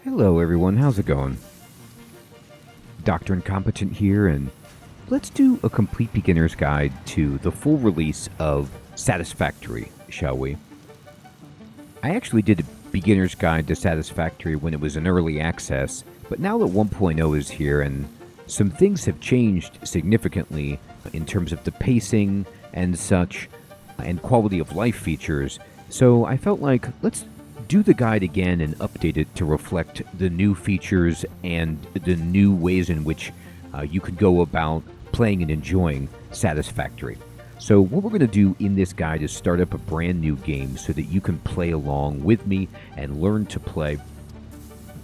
Hello everyone, how's it going? Dr. Incompetent here, and let's do a complete beginner's guide to the full release of Satisfactory, shall we? I actually did a beginner's guide to Satisfactory when it was in early access, but now that 1.0 is here and some things have changed significantly in terms of the pacing and such, and quality of life features, so I felt like let's do the guide again and update it to reflect the new features and the new ways in which you could go about playing and enjoying Satisfactory. So what we're going to do in this guide is start up a brand new game so that you can play along with me and learn to play,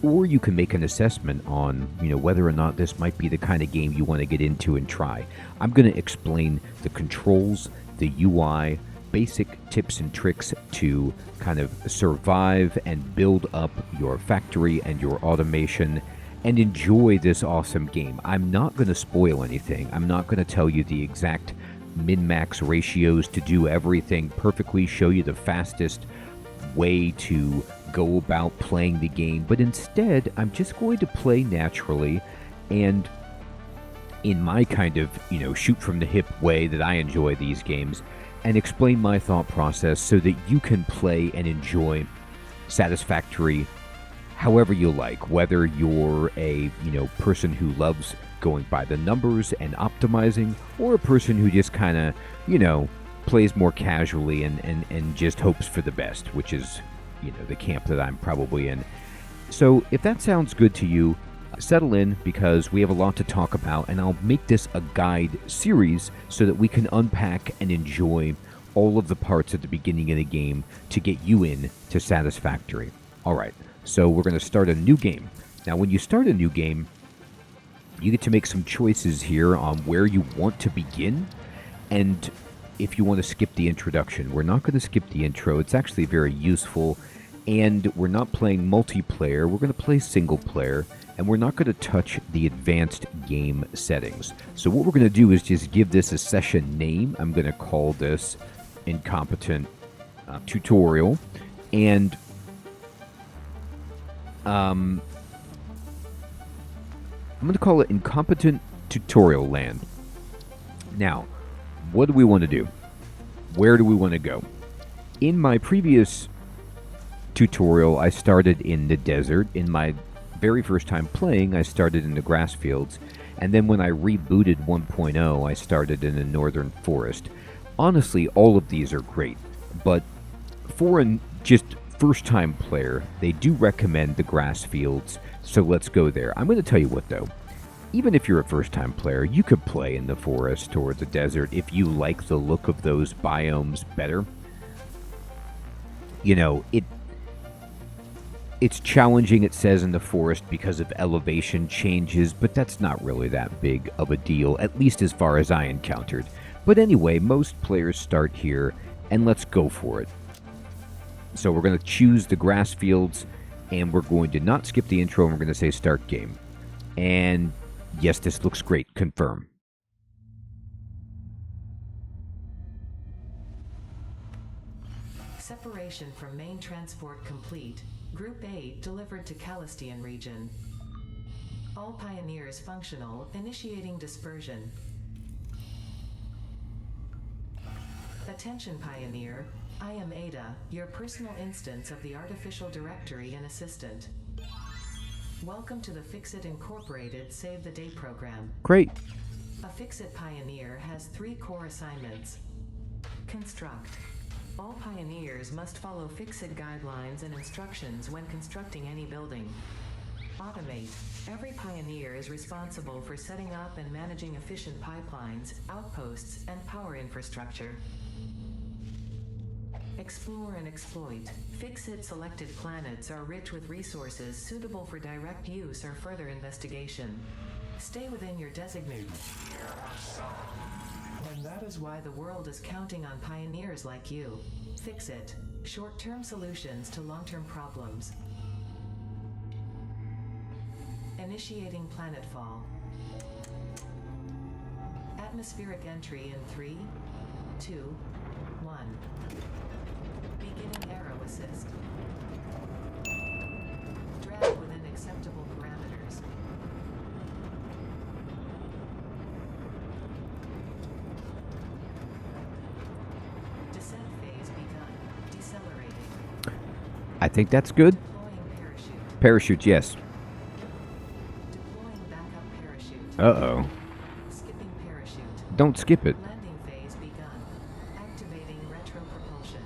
or you can make an assessment on whether or not this might be the kind of game you want to get into and try. I'm going to explain the controls, the UI, basic tips and tricks to kind of survive and build up your factory and your automation and enjoy this awesome game. I'm not going to spoil anything. I'm not going to tell you the exact min-max ratios to do everything perfectly, show you the fastest way to go about playing the game, but instead I'm just going to play naturally and in my kind of shoot from the hip way that I enjoy these games, and explain my thought process so that you can play and enjoy Satisfactory however you like, whether you're a person who loves going by the numbers and optimizing, or a person who just kind of plays more casually and just hopes for the best, which is the camp that I'm probably in. So if that sounds good to you, settle in, because we have a lot to talk about, and I'll make this a guide series so that we can unpack and enjoy all of the parts at the beginning of the game to get you in to Satisfactory. Alright, so we're going to start a new game. Now when you start a new game, you get to make some choices here on where you want to begin, and if you want to skip the introduction. We're not going to skip the intro. It's actually very useful, and we're not playing multiplayer. We're going to play single player, and we're not going to touch the advanced game settings. So what we're going to do is just give this a session name. I'm going to call this Incompetent Tutorial, and I'm going to call it Incompetent Tutorial Land. Now, what do we want to do? Where do we want to go? In my previous tutorial, I started in the desert. In my very first time playing, I started in the grass fields, and then when I rebooted 1.0, I started in the northern forest. Honestly, all of these are great, but for a just first time player, they do recommend the grass fields, so let's go there. I'm going to tell you what though, even if you're a first time player, you could play in the forest or the desert if you like the look of those biomes better. It's challenging, it says, in the forest because of elevation changes, but that's not really that big of a deal, at least as far as I encountered. But anyway, most players start here, and let's go for it. So we're going to choose the grass fields, and we're going to not skip the intro, and we're going to say start game. And yes, this looks great. Confirm. Separation from main transport complete. Group 8 delivered to Calistian region. All pioneers functional, initiating dispersion. Attention Pioneer, I am Ada, your personal instance of the artificial directory and assistant. Welcome to the Fixit Incorporated Save the Day program. Great. A Fixit Pioneer has 3 core assignments. Construct. All pioneers must follow Fixit guidelines and instructions when constructing any building. Automate. Every pioneer is responsible for setting up and managing efficient pipelines, outposts, and power infrastructure. Explore and exploit. Fixit selected planets are rich with resources suitable for direct use or further investigation. Stay within your designated. And that is why the world is counting on pioneers like you. Fixit. Short-term solutions to long-term problems. Initiating planetfall. Atmospheric entry in 3, 2, 1. Beginning arrow assist. Drag within think that's good. Deploying parachute. Parachutes, yes. Deploying backup parachute. Uh-oh. Skipping parachute. Don't skip it. Landing phase begun. Activating retro propulsion.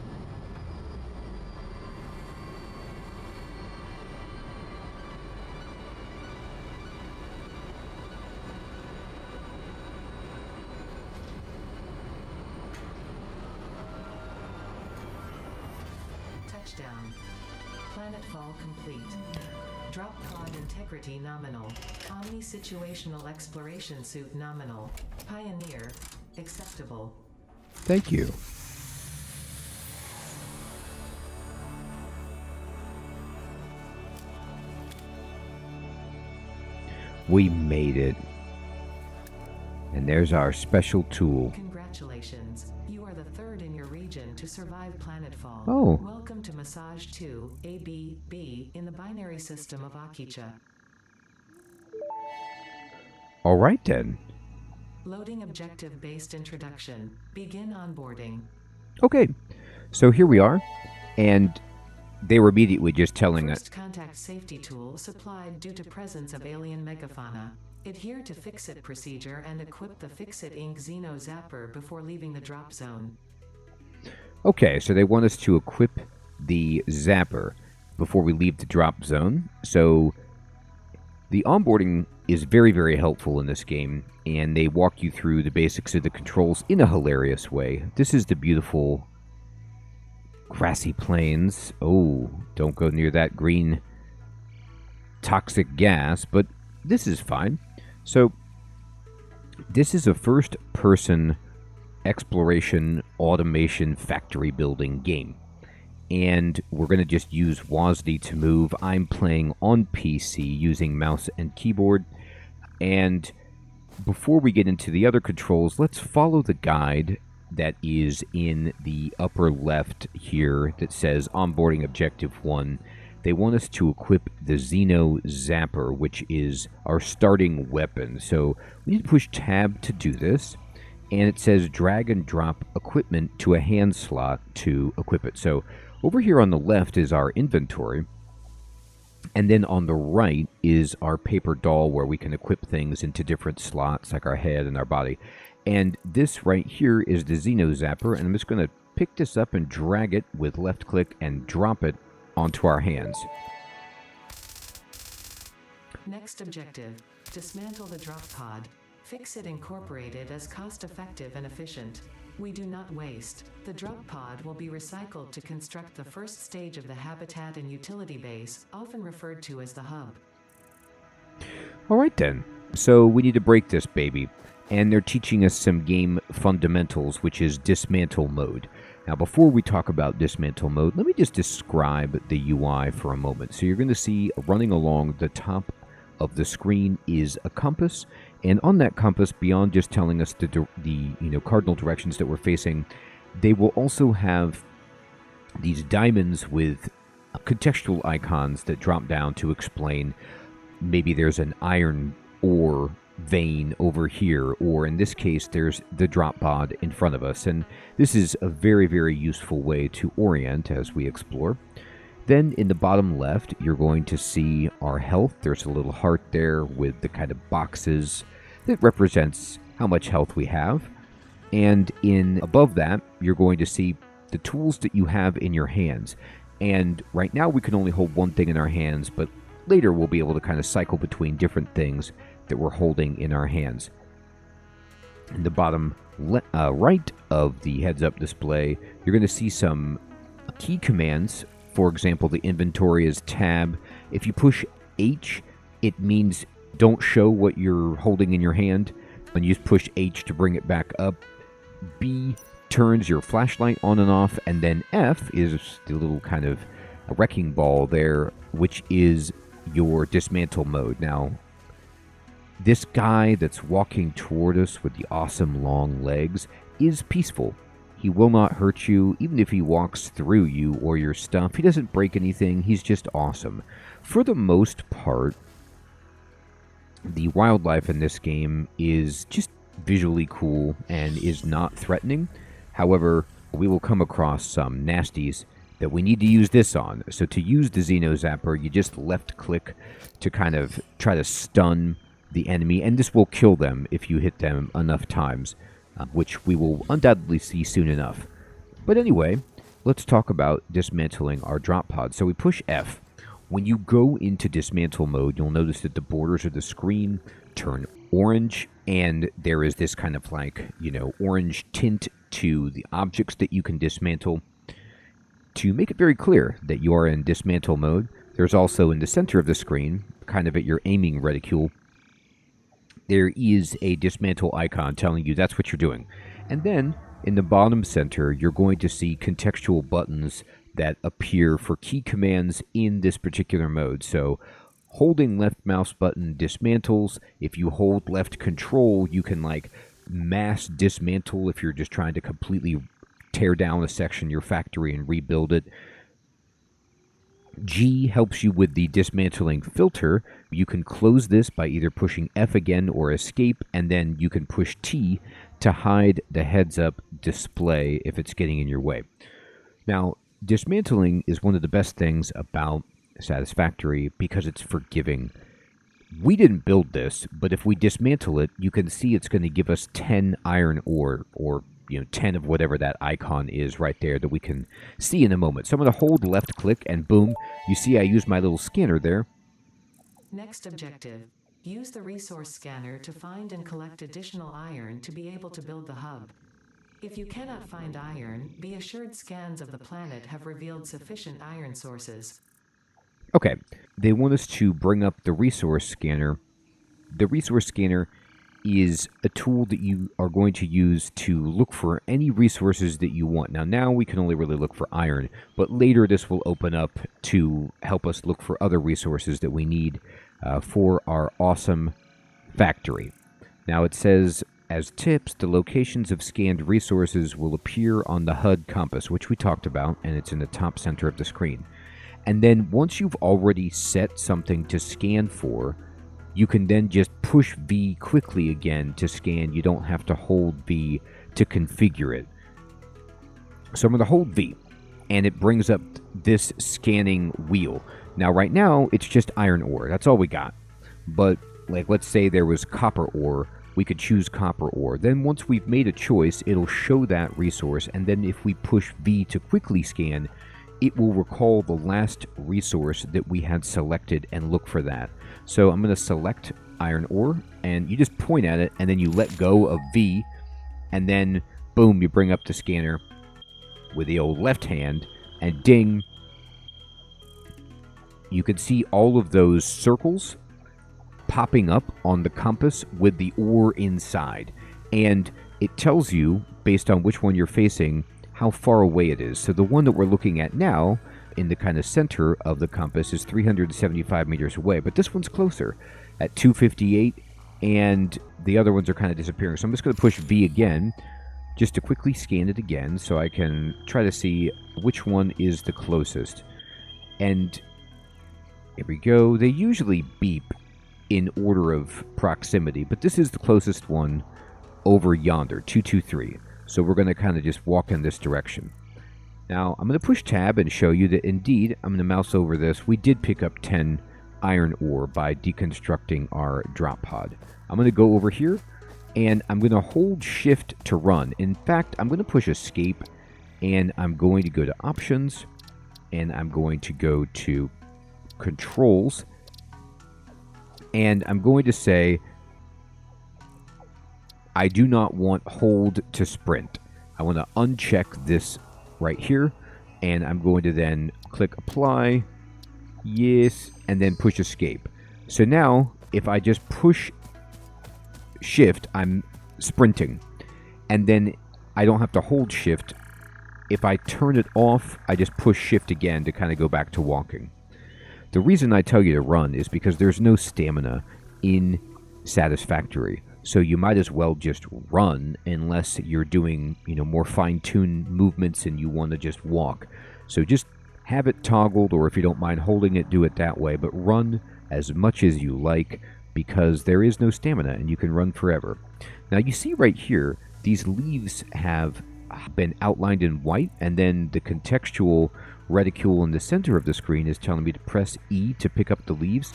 Touchdown. Planetfall complete. Drop pod integrity nominal. Omni situational exploration suit nominal. Pioneer. Acceptable. Thank you. We made it. And there's our special tool. Congratulations. You are the third in your region to survive planetfall. Oh. Welcome to Massage 2, AB-B, in the binary system of Akicha. All right, then. Loading objective-based introduction. Begin onboarding. Okay. So here we are. And they were immediately just telling us. First contact safety tool supplied due to presence of alien megafauna. Adhere to Fix-It procedure and equip the Fix-It Inc. Xeno Zapper before leaving the drop zone. Okay, so they want us to equip the zapper before we leave the drop zone. So the onboarding is very, very helpful in this game, and they walk you through the basics of the controls in a hilarious way. This is the beautiful grassy plains. Oh, don't go near that green toxic gas, but this is fine. So this is a first-person exploration automation factory building game, and we're going to just use WASD to move. I'm playing on PC using mouse and keyboard, and before we get into the other controls, let's follow the guide that is in the upper left here that says onboarding objective 1. They want us to equip the Xeno Zapper, which is our starting weapon. So we need to push tab to do this. And it says drag and drop equipment to a hand slot to equip it. So over here on the left is our inventory. And then on the right is our paper doll where we can equip things into different slots, like our head and our body. And this right here is the Xeno Zapper. And I'm just going to pick this up and drag it with left click and drop it onto our hands. Next objective, dismantle the drop pod. Fix-It Incorporated as cost-effective and efficient. We do not waste. The drop pod will be recycled to construct the first stage of the habitat and utility base, often referred to as the hub. All right then. So we need to break this baby. And they're teaching us some game fundamentals, which is dismantle mode. Now, before we talk about dismantle mode, let me just describe the UI for a moment. So you're going to see running along the top of the screen is a compass, and on that compass, beyond just telling us the cardinal directions that we're facing, they will also have these diamonds with contextual icons that drop down to explain maybe there's an iron ore vein over here, or in this case there's the drop pod in front of us, and this is a very, very useful way to orient as we explore. Then in the bottom left you're going to see our health. There's a little heart there with the kind of boxes that represents how much health we have, and in above that you're going to see the tools that you have in your hands. And right now we can only hold one thing in our hands, but later we'll be able to kind of cycle between different things that we're holding in our hands. In the bottom right of the heads-up display, you're going to see some key commands. For example, the inventory is tab. If you push H, it means don't show what you're holding in your hand. When you push H to bring it back up, B turns your flashlight on and off, and then F is the little kind of wrecking ball there, which is your dismantle mode. Now, this guy that's walking toward us with the awesome long legs is peaceful. He will not hurt you, even if he walks through you or your stuff. He doesn't break anything. He's just awesome. For the most part, the wildlife in this game is just visually cool and is not threatening. However, we will come across some nasties that we need to use this on. So to use the Xeno Zapper, you just left click to kind of try to stun the enemy, and this will kill them if you hit them enough times, which we will undoubtedly see soon enough. But anyway, let's talk about dismantling our drop pod. So we push F. When you go into dismantle mode, you'll notice that the borders of the screen turn orange, and there is this kind of like, orange tint to the objects that you can dismantle. To make it very clear that you are in dismantle mode, there's also in the center of the screen, kind of at your aiming reticule, there is a dismantle icon telling you that's what you're doing. And then in the bottom center, you're going to see contextual buttons that appear for key commands in this particular mode. So holding left mouse button dismantles. If you hold left control, you can like mass dismantle if you're just trying to completely tear down a section of your factory and rebuild it. G helps you with the dismantling filter. You can close this by either pushing F again or escape, and then you can push T to hide the heads-up display if it's getting in your way. Now, dismantling is one of the best things about Satisfactory because it's forgiving. We didn't build this, but if we dismantle it, you can see it's going to give us 10 iron ore, or 10 of whatever that icon is right there that we can see in a moment. So I'm going to hold left click and boom, you see I use my little scanner there. Next objective, use the resource scanner to find and collect additional iron to be able to build the hub. If you cannot find iron, be assured scans of the planet have revealed sufficient iron sources. Okay, they want us to bring up the resource scanner. The resource scanner is a tool that you are going to use to look for any resources that you want. Now we can only really look for iron, but later this will open up to help us look for other resources that we need for our awesome factory. Now it says, as tips, the locations of scanned resources will appear on the HUD compass, which we talked about, and it's in the top center of the screen. And then once you've already set something to scan for, you can then just push V quickly again to scan. You don't have to hold V to configure it. So I'm going to hold V, and it brings up this scanning wheel. Now, right now, it's just iron ore. That's all we got. But, let's say there was copper ore. We could choose copper ore. Then once we've made a choice, it'll show that resource. And then if we push V to quickly scan, it will recall the last resource that we had selected and look for that. So I'm going to select iron ore, and you just point at it, and then you let go of V, and then, boom, you bring up the scanner with the old left hand, and ding, you can see all of those circles popping up on the compass with the ore inside. And it tells you, based on which one you're facing, how far away it is. So the one that we're looking at now, in the kind of center of the compass, is 375 meters away, but this one's closer at 258, and the other ones are kind of disappearing. So I'm just going to push V again just to quickly scan it again so I can try to see which one is the closest. And here we go. They usually beep in order of proximity, but this is the closest one over yonder, 223. So we're going to kind of just walk in this direction. Now, I'm going to push tab and show you that indeed, I'm going to mouse over this, we did pick up 10 iron ore by deconstructing our drop pod. I'm going to go over here, and I'm going to hold shift to run. In fact, I'm going to push escape, and I'm going to go to options, and I'm going to go to controls, and I'm going to say, I do not want hold to sprint. I want to uncheck this right here, and I'm going to then click apply, yes, and then push escape. So now, if I just push shift, I'm sprinting, and then I don't have to hold shift. If I turn it off, I just push shift again to kind of go back to walking. The reason I tell you to run is because there's no stamina in Satisfactory. So you might as well just run unless you're doing, more fine-tuned movements and you want to just walk. So just have it toggled, or if you don't mind holding it, do it that way. But run as much as you like because there is no stamina and you can run forever. Now you see right here, these leaves have been outlined in white, and then the contextual reticule in the center of the screen is telling me to press E to pick up the leaves.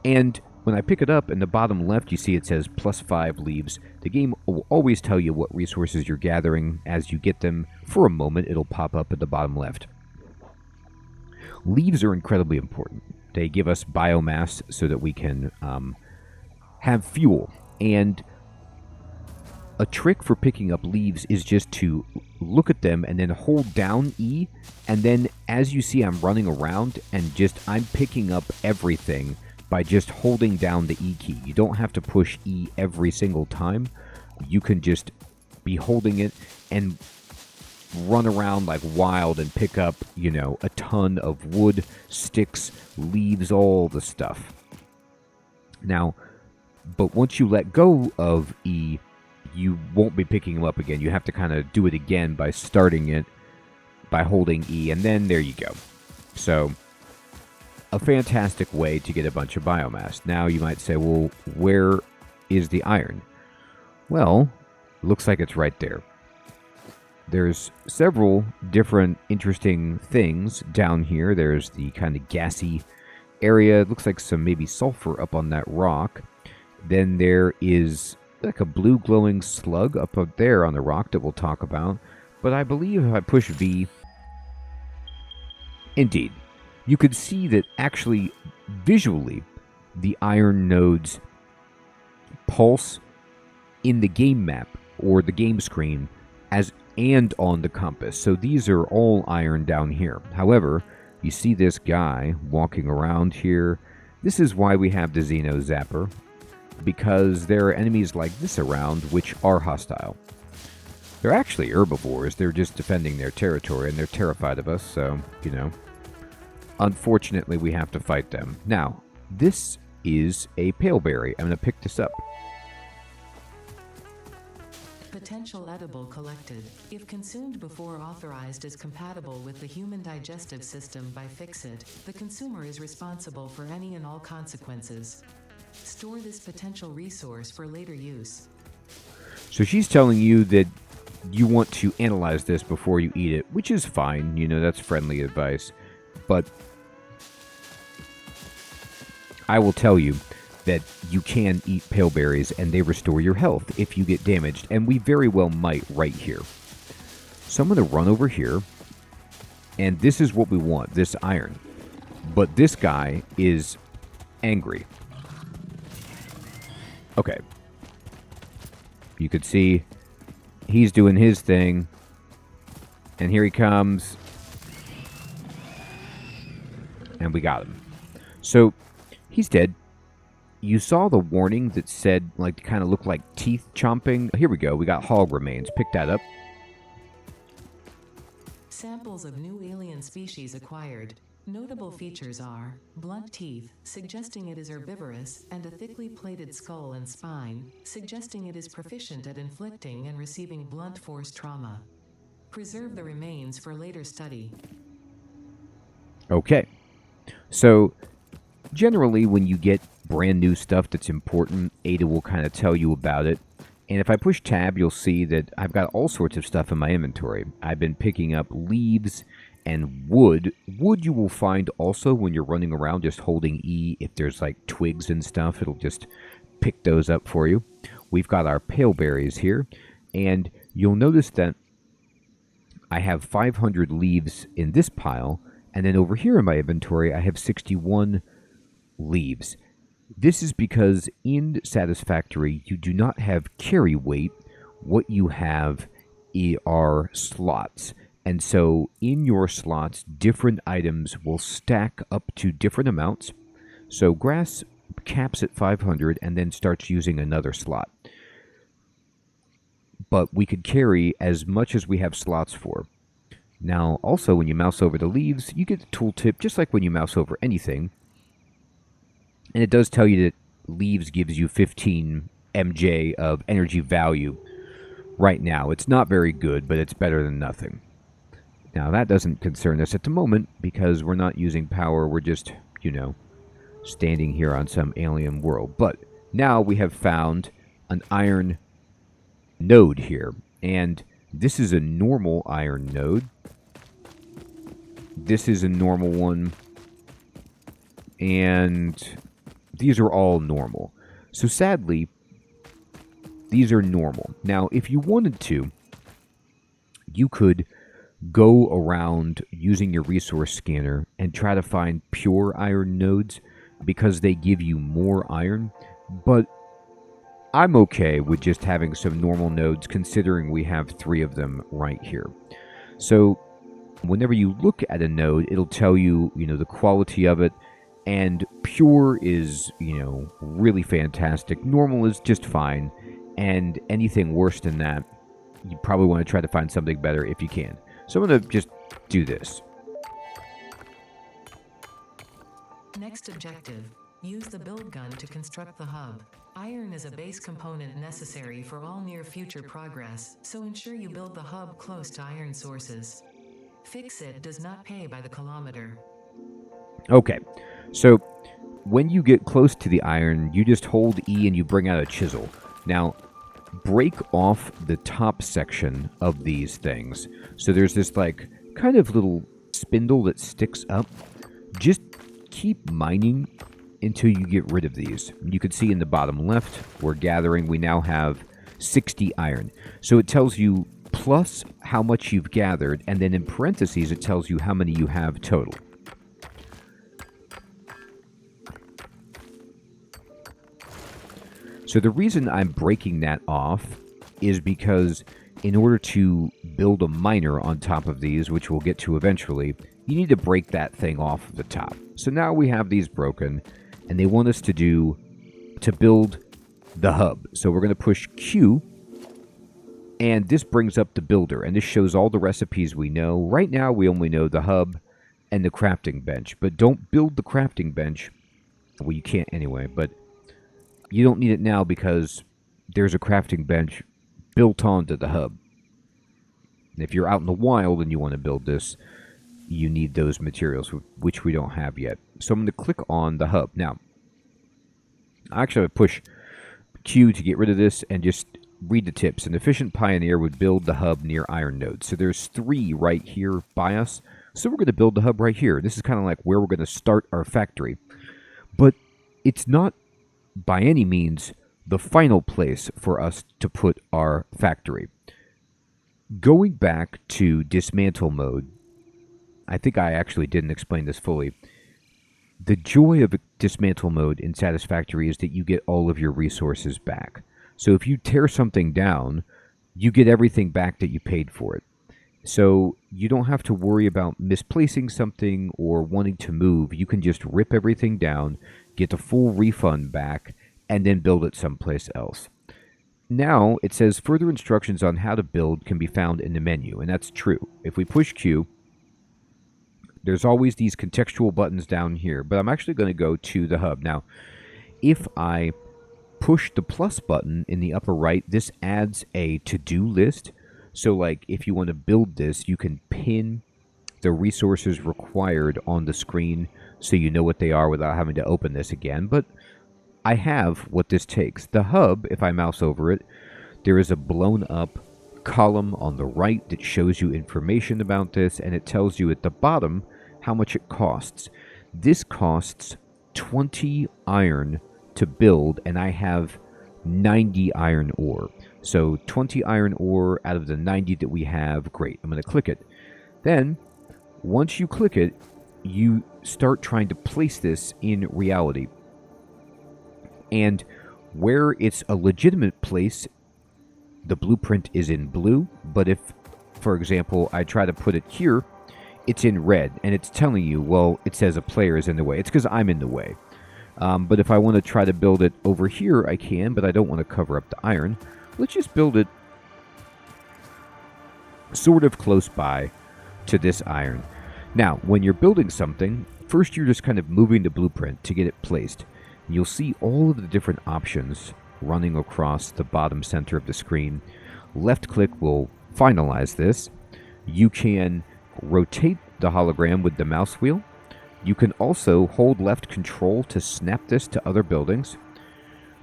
And when I pick it up, in the bottom left, you see it says +5 leaves. The game will always tell you what resources you're gathering as you get them. For a moment, it'll pop up at the bottom left. Leaves are incredibly important. They give us biomass so that we can have fuel. And a trick for picking up leaves is just to look at them and then hold down E. And then as you see, I'm running around and I'm picking up everything by just holding down the E key. You don't have to push E every single time. You can just be holding it and run around like wild and pick up, a ton of wood, sticks, leaves, all the stuff. Now, but once you let go of E, you won't be picking them up again. You have to kind of do it again by starting it by holding E, and then there you go. So, a fantastic way to get a bunch of biomass. Now you might say, well, where is the iron? Well, looks like it's right there. There's several different interesting things down here. There's the kind of gassy area. It looks like some maybe sulfur up on that rock. Then there is like a blue glowing slug up there on the rock that we'll talk about. But I believe if I push V, indeed, you could see that actually, visually, the iron nodes pulse in the game map or the game screen and on the compass. So these are all iron down here. However, you see this guy walking around here. This is why we have the Xeno Zapper, because there are enemies like this around which are hostile. They're actually herbivores. They're just defending their territory, and they're terrified of us, so, unfortunately, we have to fight them. Now, this is a paleberry. I'm going to pick this up. Potential edible collected. If consumed before authorized as compatible with the human digestive system by Fixit, the consumer is responsible for any and all consequences. Store this potential resource for later use. So she's telling you that you want to analyze this before you eat it, which is fine. That's friendly advice. But I will tell you that you can eat paleberries and they restore your health if you get damaged, and we very well might right here. So I'm going to run over here, and this is what we want, this iron. But this guy is angry. Okay. You could see he's doing his thing, and here he comes, and we got him. So he's dead. You saw the warning that said, kind of looked like teeth chomping. Here we go. We got hog remains. Pick that up. Samples of new alien species acquired. Notable features are blunt teeth, suggesting it is herbivorous, and a thickly plated skull and spine, suggesting it is proficient at inflicting and receiving blunt force trauma. Preserve the remains for later study. Okay. So, generally, when you get brand new stuff that's important, Ada will kind of tell you about it. And if I push tab, you'll see that I've got all sorts of stuff in my inventory. I've been picking up leaves and wood. Wood you will find also when you're running around just holding E. If there's twigs and stuff, it'll just pick those up for you. We've got our paleberries here. And you'll notice that I have 500 leaves in this pile. And then over here in my inventory, I have 61 leaves. This is because in Satisfactory, you do not have carry weight. What you have are slots. And so in your slots, different items will stack up to different amounts. So grass caps at 500 and then starts using another slot. But we could carry as much as we have slots for. Now, also, when you mouse over the leaves, you get the tooltip just like when you mouse over anything. And it does tell you that leaves gives you 15 MJ of energy value right now. It's not very good, but it's better than nothing. Now, that doesn't concern us at the moment because we're not using power. We're just, standing here on some alien world. But now we have found an iron node here. And this is a normal iron node. This is a normal one. And these are all normal. So sadly, these are normal. Now, if you wanted to, you could go around using your resource scanner and try to find pure iron nodes because they give you more iron. But I'm okay with just having some normal nodes considering we have 3 of them right here. So whenever you look at a node, it'll tell you, the quality of it. And pure is, really fantastic. Normal is just fine. And anything worse than that, you probably want to try to find something better if you can. So I'm going to just do this. Next objective, use the build gun to construct the hub. Iron is a base component necessary for all near future progress, so ensure you build the hub close to iron sources. Fix-It does not pay by the kilometer. Okay, so when you get close to the iron, you just hold E and you bring out a chisel. Now, break off the top section of these things. So there's this kind of little spindle that sticks up. Just keep mining until you get rid of these. You can see in the bottom left, we're gathering. We now have 60 iron. So it tells you plus how much you've gathered, and then in parentheses, it tells you how many you have total. So the reason I'm breaking that off is because in order to build a miner on top of these, which we'll get to eventually, you need to break that thing off of the top. So now we have these broken, and they want us to build the hub. So we're going to push Q, and this brings up the builder, and this shows all the recipes we know. Right now we only know the hub and the crafting bench, but don't build the crafting bench. Well, you can't anyway, but you don't need it now because there's a crafting bench built onto the hub. And if you're out in the wild and you want to build this, you need those materials, which we don't have yet. So I'm going to click on the hub. Now, actually, I push Q to get rid of this and just read the tips. An efficient pioneer would build the hub near iron nodes. So there's 3 right here by us. So we're going to build the hub right here. This is kind of like where we're going to start our factory. But it's not by any means the final place for us to put our factory. Going back to dismantle mode, I think I actually didn't explain this fully. The joy of dismantle mode in Satisfactory is that you get all of your resources back. So if you tear something down, you get everything back that you paid for it. So you don't have to worry about misplacing something or wanting to move. You can just rip everything down, get the full refund back, and then build it someplace else. Now it says further instructions on how to build can be found in the menu, and that's true. If we push Q, there's always these contextual buttons down here, but I'm actually going to go to the hub. Now, if I push the plus button in the upper right, this adds a to-do list. So like if you want to build this, you can pin the resources required on the screen so you know what they are without having to open this again. But I have what this takes. The hub, if I mouse over it, there is a blown up column on the right that shows you information about this, and it tells you at the bottom how much it costs. This costs 20 iron to build, and I have 90 iron ore. So 20 iron ore out of the 90 that we have. Great. I'm going to click it. Then, once you click it, you start trying to place this in reality. And where it's a legitimate place, the blueprint is in blue. But if, for example, I try to put it here, it's in red. And it's telling you, well, it says a player is in the way. It's because I'm in the way. But if I want to try to build it over here, I can, but I don't want to cover up the iron. Let's just build it sort of close by to this iron. Now, when you're building something, first you're just kind of moving the blueprint to get it placed. You'll see all of the different options running across the bottom center of the screen. Left click will finalize this. You can rotate the hologram with the mouse wheel. You can also hold left control to snap this to other buildings.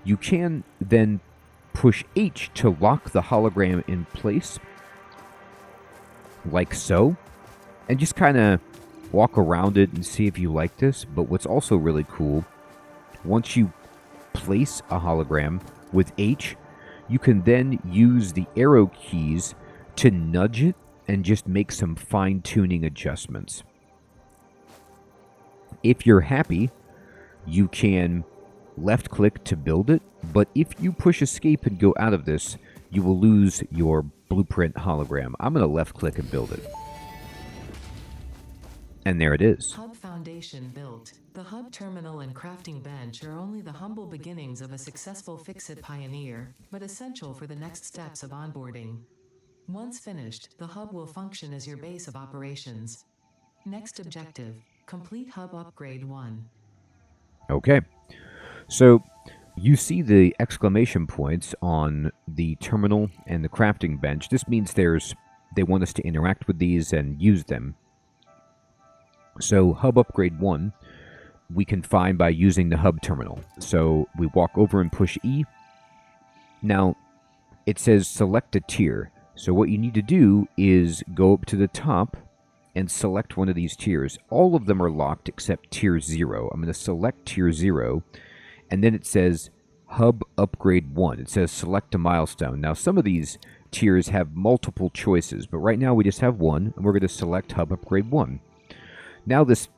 You can then push H to lock the hologram in place, like so, and just kind of walk around it and see if you like this. But what's also really cool, once you place a hologram with H, you can then use the arrow keys to nudge it and just make some fine-tuning adjustments. If you're happy, you can left-click to build it, but if you push escape and go out of this, you will lose your blueprint hologram. I'm going to left-click and build it. And there it is. Hub foundation built. The hub terminal and crafting bench are only the humble beginnings of a successful Fix-It pioneer, but essential for the next steps of onboarding. Once finished, the hub will function as your base of operations. Next objective, complete hub upgrade 1. Okay. So you see the exclamation points on the terminal and the crafting bench. This means they want us to interact with these and use them. So hub upgrade 1, we can find by using the hub terminal. So we walk over and push E. Now, it says select a tier. So what you need to do is go up to the top and select one of these tiers. All of them are locked except tier 0. I'm going to select tier 0, and then it says hub upgrade 1. It says select a milestone. Now, some of these tiers have multiple choices, but right now we just have one, and we're going to select hub upgrade 1. Now this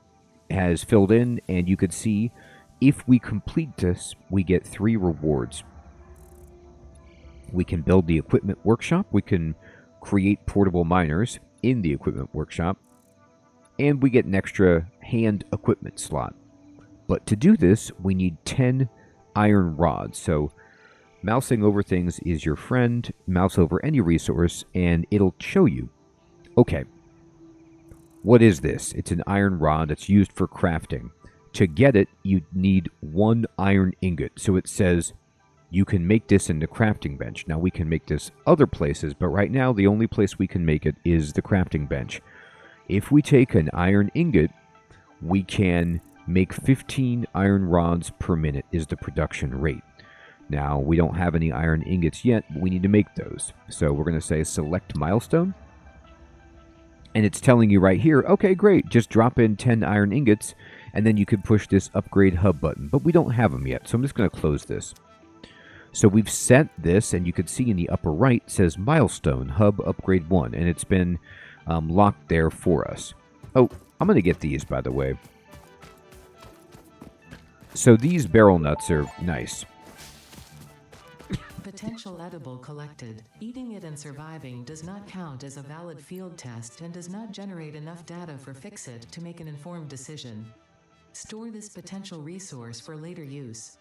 has filled in, and you can see if we complete this, we get 3 rewards. We can build the equipment workshop, we can create portable miners in the equipment workshop, and we get an extra hand equipment slot. But to do this, we need 10 iron rods. So mousing over things is your friend. Mouse over any resource, and it'll show you. Okay. What is this? It's an iron rod that's used for crafting. To get it, you need 1 iron ingot. So it says you can make this in the crafting bench. Now, we can make this other places, but right now the only place we can make it is the crafting bench. If we take an iron ingot, we can make 15 iron rods per minute is the production rate. Now, we don't have any iron ingots yet, but we need to make those. So we're going to say select milestone. And it's telling you right here, okay, great, just drop in 10 iron ingots, and then you can push this upgrade hub button. But we don't have them yet, so I'm just going to close this. So we've set this, and you can see in the upper right, it says milestone, hub upgrade 1, and it's been locked there for us. Oh, I'm going to get these, by the way. So these barrel nuts are nice. Potential edible collected. Eating it and surviving does not count as a valid field test and does not generate enough data for Fix-It to make an informed decision. Store this potential resource for later use.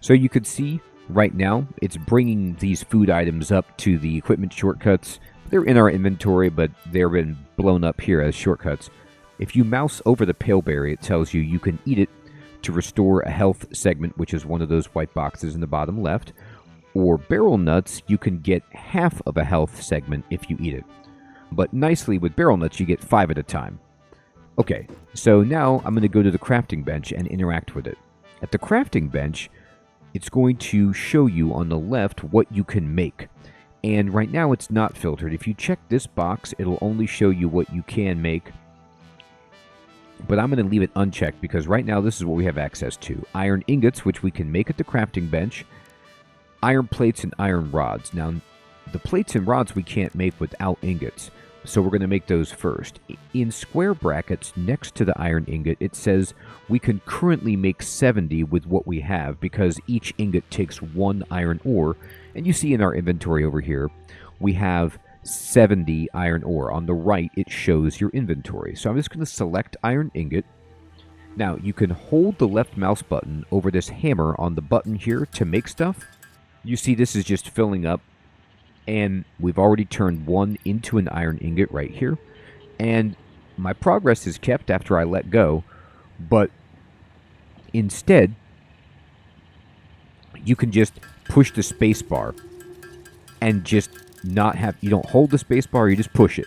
So you could see right now it's bringing these food items up to the equipment shortcuts. They're in our inventory, but they've been blown up here as shortcuts. If you mouse over the paleberry, it tells you can eat it to restore a health segment, which is one of those white boxes in the bottom left. Or barrel nuts, you can get half of a health segment if you eat it. But nicely with barrel nuts, you get 5 at a time. Okay, so now I'm going to go to the crafting bench and interact with it. At the crafting bench, it's going to show you on the left what you can make. And right now it's not filtered. If you check this box, it'll only show you what you can make. But I'm going to leave it unchecked because right now this is what we have access to. Iron ingots, which we can make at the crafting bench. Iron plates and iron rods. Now, the plates and rods we can't make without ingots, so we're going to make those first. In square brackets next to the iron ingot, it says we can currently make 70 with what we have because each ingot takes 1 iron ore. And you see in our inventory over here, we have 70 iron ore. On the right, it shows your inventory. So I'm just going to select iron ingot. Now, you can hold the left mouse button over this hammer on the button here to make stuff. You see this is just filling up, and we've already turned 1 into an iron ingot right here. And my progress is kept after I let go, but instead, you can just push the space bar and just not have, you don't hold the space bar, you just push it.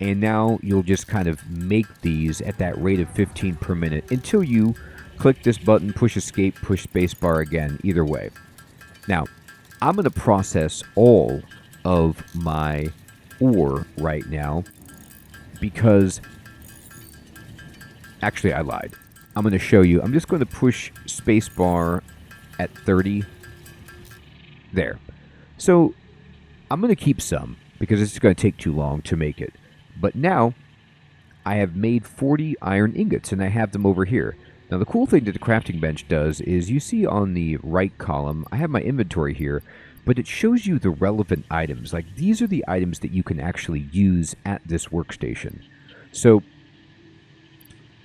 And now you'll just kind of make these at that rate of 15 per minute until you click this button, push escape, push space bar again, either way. Now, I'm going to process all of my ore right now because Actually, I lied. I'm going to show you. I'm just going to push spacebar at 30. There. So I'm going to keep some because it's going to take too long to make it. But now I have made 40 iron ingots and I have them over here. Now the cool thing that the crafting bench does is you see on the right column, I have my inventory here, but it shows you the relevant items. Like these are the items that you can actually use at this workstation. So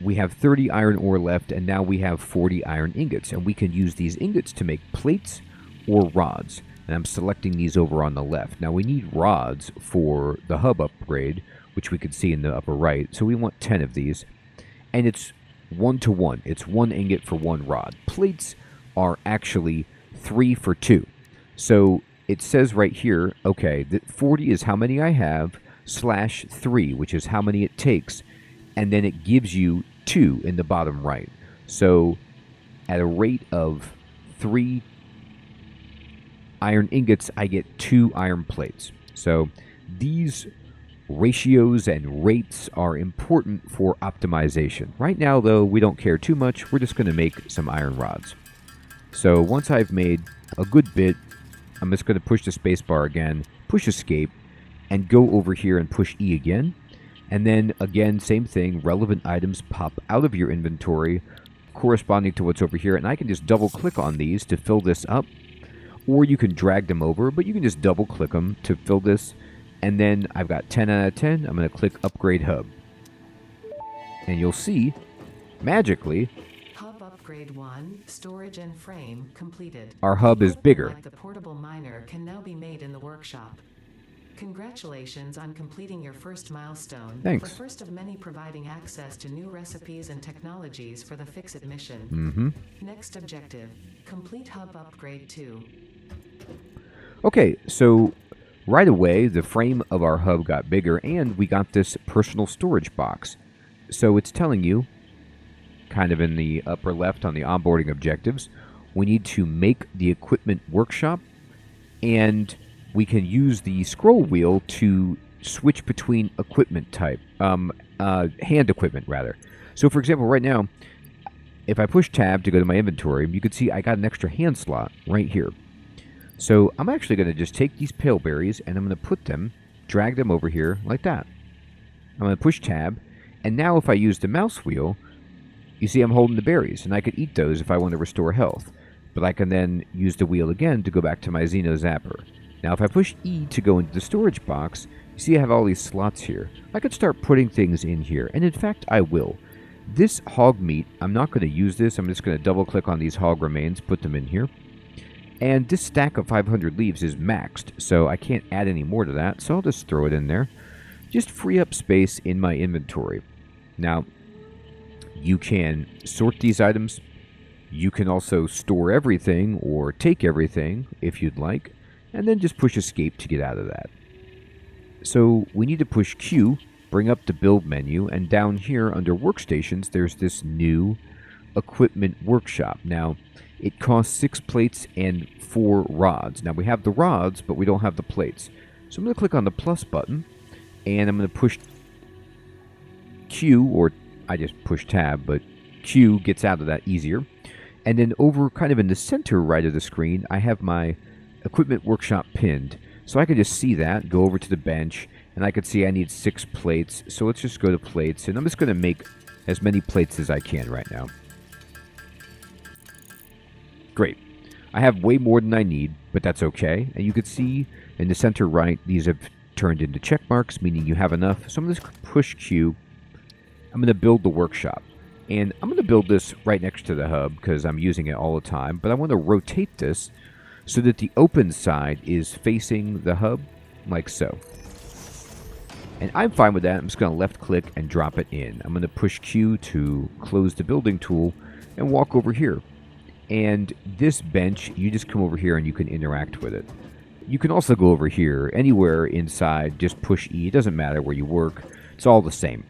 we have 30 iron ore left and now we have 40 iron ingots and we can use these ingots to make plates or rods. And I'm selecting these over on the left. Now we need rods for the hub upgrade, which we can see in the upper right. So we want 10 of these. And it's 1-to-1. It's 1 ingot for 1 rod. Plates are actually 3 for 2. So it says right here, okay, that 40 is how many I have, /3, which is how many it takes. And then it gives you 2 in the bottom right. So at a rate of 3 iron ingots, I get 2 iron plates. So these ratios and rates are important for optimization. Right now, though, we don't care too much. We're just going to make some iron rods. So once I've made a good bit, I'm just going to push the spacebar again, push escape, and go over here and push E again. And then again, same thing, relevant items pop out of your inventory corresponding to what's over here. And I can just double click on these to fill this up. Or you can drag them over, but you can just double click them to fill this. And then I've got 10 out of 10. I'm going to click Upgrade Hub. And you'll see, magically, Hub Upgrade 1, Storage and Frame completed. our hub is bigger. Like the portable miner can now be made in the workshop. Congratulations on completing your first milestone. Thanks. The first of many providing access to new recipes and technologies for the Fix-It mission. Next objective, complete Hub Upgrade 2. Okay, so right away, the frame of our hub got bigger, and we got this personal storage box. So it's telling you, kind of in the upper left on the onboarding objectives, we need to make the equipment workshop, and we can use the scroll wheel to switch between equipment type, hand equipment rather. So for example, right now, if I push tab to go to my inventory, you can see I got an extra hand slot right here. So I'm actually going to just take these pale berries and I'm going to put them, drag them over here like that. I'm going to push tab, and now if I use the mouse wheel, you see I'm holding the berries, and I could eat those if I want to restore health. But I can then use the wheel again to go back to my Xeno Zapper. Now if I push E to go into the storage box, you see I have all these slots here. I could start putting things in here, and in fact I will. This hog meat, I'm not going to use this. I'm just going to double click on these hog remains, put them in here. And this stack of 500 leaves is maxed, so I can't add any more to that, so I'll just throw it in there. Just free up space in my inventory. Now, you can sort these items. You can also store everything or take everything if you'd like, and then just push escape to get out of that. So we need to push Q, bring up the build menu, and down here under workstations, there's this new equipment workshop. Now, it costs 6 plates and 4 rods. Now, we have the rods, but we don't have the plates. So I'm going to click on the plus button, and I'm going to push Q, or I just push tab, but Q gets out of that easier. And then over kind of in the center right of the screen, I have my equipment workshop pinned. So I can just see that, go over to the bench, and I can see I need 6 plates. So let's just go to plates, and I'm just going to make as many plates as I can right now. Great. I have way more than I need, but that's okay. And you can see in the center right, these have turned into check marks, meaning you have enough. So I'm going to push Q. I'm going to build the workshop. And I'm going to build this right next to the hub because I'm using it all the time. But I want to rotate this so that the open side is facing the hub, like so. And I'm fine with that. I'm just going to left click and drop it in. I'm going to push Q to close the building tool and walk over here. And this bench, you just come over here and you can interact with it. You can also go over here, anywhere inside, just push E. It doesn't matter where you work. It's all the same.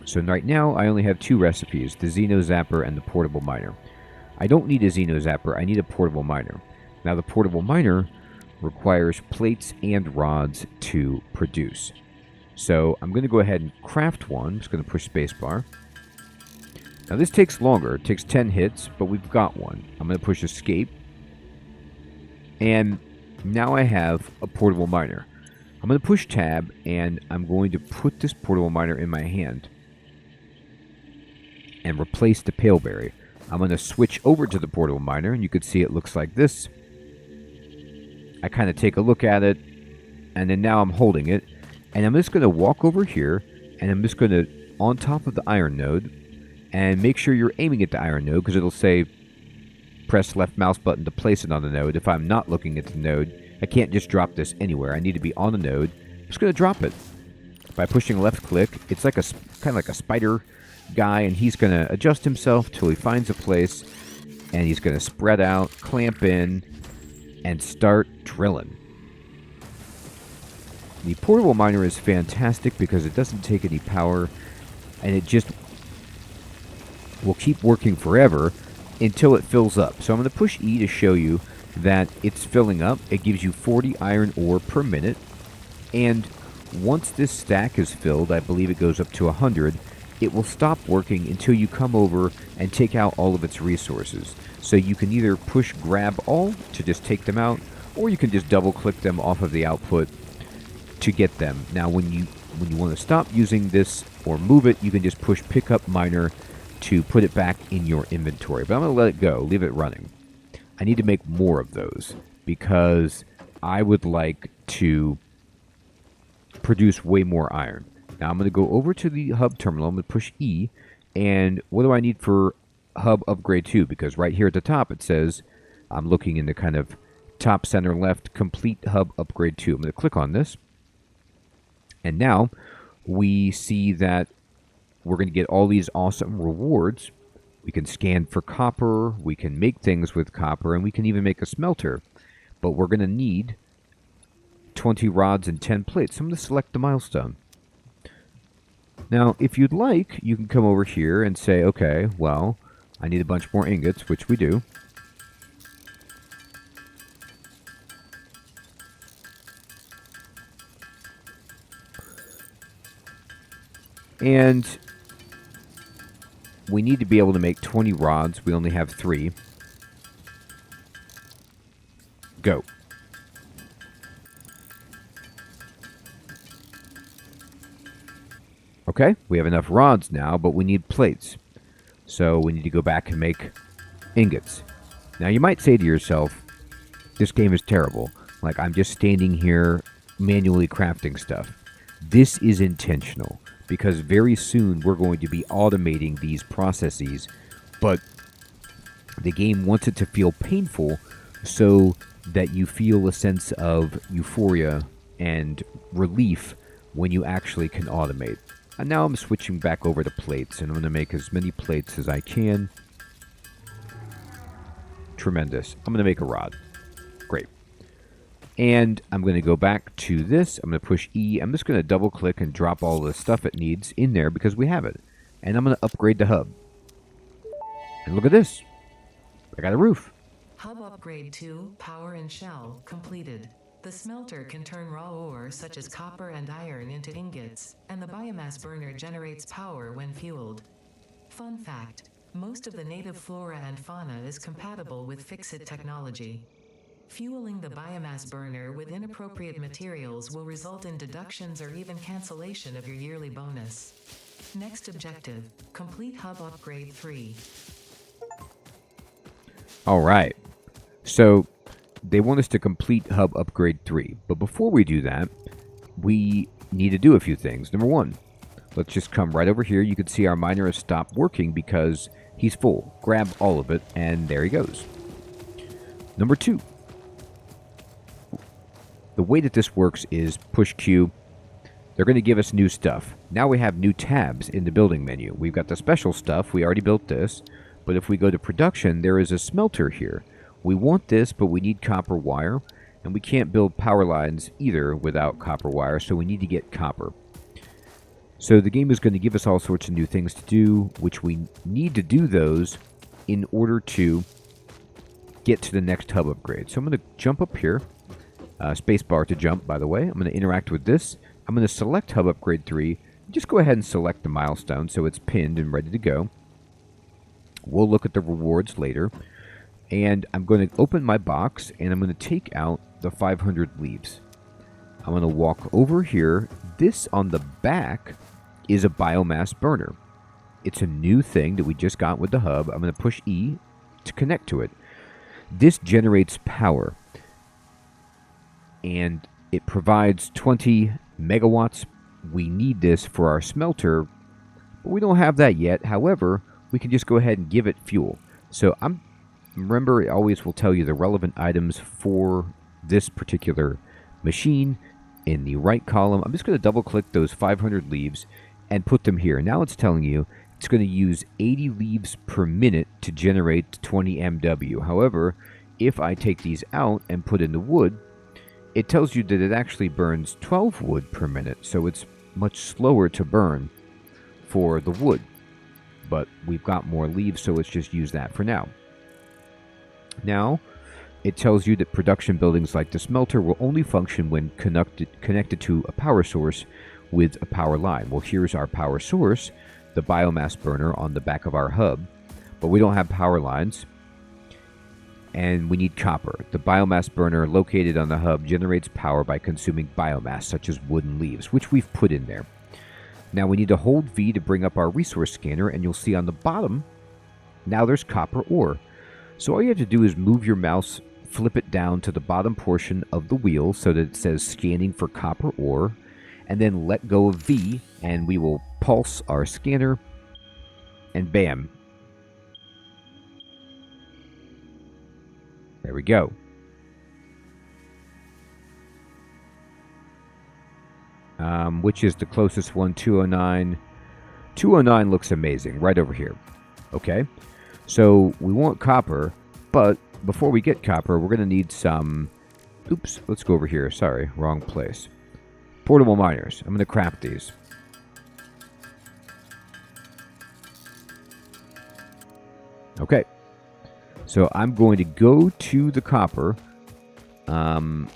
So right now, I only have 2 recipes, the Xeno Zapper and the Portable Miner. I don't need a Xeno Zapper, I need a Portable Miner. Now the Portable Miner requires plates and rods to produce. So I'm going to go ahead and craft one. I'm just going to push spacebar. Now this takes longer. It takes 10 hits, but we've got one. I'm going to push escape. And now I have a portable miner. I'm going to push tab, and I'm going to put this portable miner in my hand and replace the paleberry. I'm going to switch over to the portable miner, and you can see it looks like this. I kind of take a look at it, and then now I'm holding it. And I'm just going to walk over here, and I'm just going to, on top of the iron node, and make sure you're aiming at the iron node, because it'll say press left mouse button to place it on the node. If I'm not looking at the node, I can't just drop this anywhere. I need to be on the node. I'm just going to drop it. By pushing left click, it's like kind of like a spider guy, and he's going to adjust himself till he finds a place, and he's going to spread out, clamp in, and start drilling. The portable miner is fantastic because it doesn't take any power, and it just will keep working forever until it fills up. So I'm going to push E to show you that it's filling up. It gives you 40 iron ore per minute, and once this stack is filled, I believe it goes up to 100, it will stop working until you come over and take out all of its resources. So you can either push grab all to just take them out, or you can just double click them off of the output to get them. Now when you want to stop using this or move it, you can just push pick up miner to put it back in your inventory. But I'm going to let it go, leave it running. I need to make more of those because I would like to produce way more iron. Now I'm going to go over to the hub terminal. I'm going to push E, and what do I need for hub upgrade 2? Because right here at the top it says, I'm looking in the kind of top center left, complete hub upgrade 2. I'm going to click on this, and now we see that we're going to get all these awesome rewards. We can scan for copper, we can make things with copper, and we can even make a smelter. But we're going to need 20 rods and 10 plates. So I'm going to select the milestone. Now, if you'd like, you can come over here and say, okay, well, I need a bunch more ingots, which we do. And we need to be able to make 20 rods. We only have 3. Go. Okay, we have enough rods now, but we need plates. So we need to go back and make ingots. Now you might say to yourself, this game is terrible. Like, I'm just standing here manually crafting stuff. This is intentional, because very soon we're going to be automating these processes, but the game wants it to feel painful so that you feel a sense of euphoria and relief when you actually can automate. And now I'm switching back over to plates, and I'm going to make as many plates as I can. Tremendous. I'm going to make a rod. Great. And I'm going to go back to this. I'm going to push E. I'm just going to double click and drop all the stuff it needs in there because we have it. And I'm going to upgrade the hub. And look at this. I got a roof. Hub upgrade 2, power and shell, completed. The smelter can turn raw ore such as copper and iron into ingots, and the biomass burner generates power when fueled. Fun fact, most of the native flora and fauna is compatible with Fixit technology. Fueling the biomass burner with inappropriate materials will result in deductions or even cancellation of your yearly bonus. Next objective, complete hub upgrade 3. All right. So they want us to complete hub upgrade 3. But before we do that, we need to do a few things. Number 1, let's just come right over here. You can see our miner has stopped working because he's full. Grab all of it, and there he goes. Number 2, the way that this works is push Q. They're going to give us new stuff. Now we have new tabs in the building menu. We've got the special stuff. We already built this. But if we go to production, there is a smelter here. We want this, but we need copper wire. And we can't build power lines either without copper wire, so we need to get copper. So the game is going to give us all sorts of new things to do, which we need to do those in order to get to the next hub upgrade. So I'm going to jump up here. Spacebar to jump, by the way. I'm going to interact with this. I'm going to select hub upgrade 3. Just go ahead and select the milestone so it's pinned and ready to go. We'll look at the rewards later. And I'm going to open my box, and I'm going to take out the 500 leaves. I'm going to walk over here. This on the back is a biomass burner. It's a new thing that we just got with the hub. I'm going to push E to connect to it. This generates power, and it provides 20 megawatts. We need this for our smelter, but we don't have that yet. However, we can just go ahead and give it fuel. So remember, it always will tell you the relevant items for this particular machine in the right column. I'm just going to double click those 500 leaves and put them here. Now it's telling you it's going to use 80 leaves per minute to generate 20 MW. However, if I take these out and put in the wood, it tells you that it actually burns 12 wood per minute. So it's much slower to burn for the wood. But we've got more leaves, so let's just use that for now. Now, it tells you that production buildings like the smelter will only function when connected to a power source with a power line. Well, here's our power source, the biomass burner on the back of our hub, but we don't have power lines, and we need copper. The biomass burner located on the hub generates power by consuming biomass, such as wood and leaves, which we've put in there. Now we need to hold V to bring up our resource scanner, and you'll see on the bottom, now there's copper ore. So all you have to do is move your mouse, flip it down to the bottom portion of the wheel so that it says scanning for copper ore, and then let go of V, and we will pulse our scanner, and bam. There we go. Which is the closest one? 209. 209 looks amazing, right over here. Okay, so we want copper, but before we get copper, we're going to need some... Oops, let's go over here. Sorry, wrong place. Portable miners. I'm going to craft these. Okay, so I'm going to go to the copper. I'm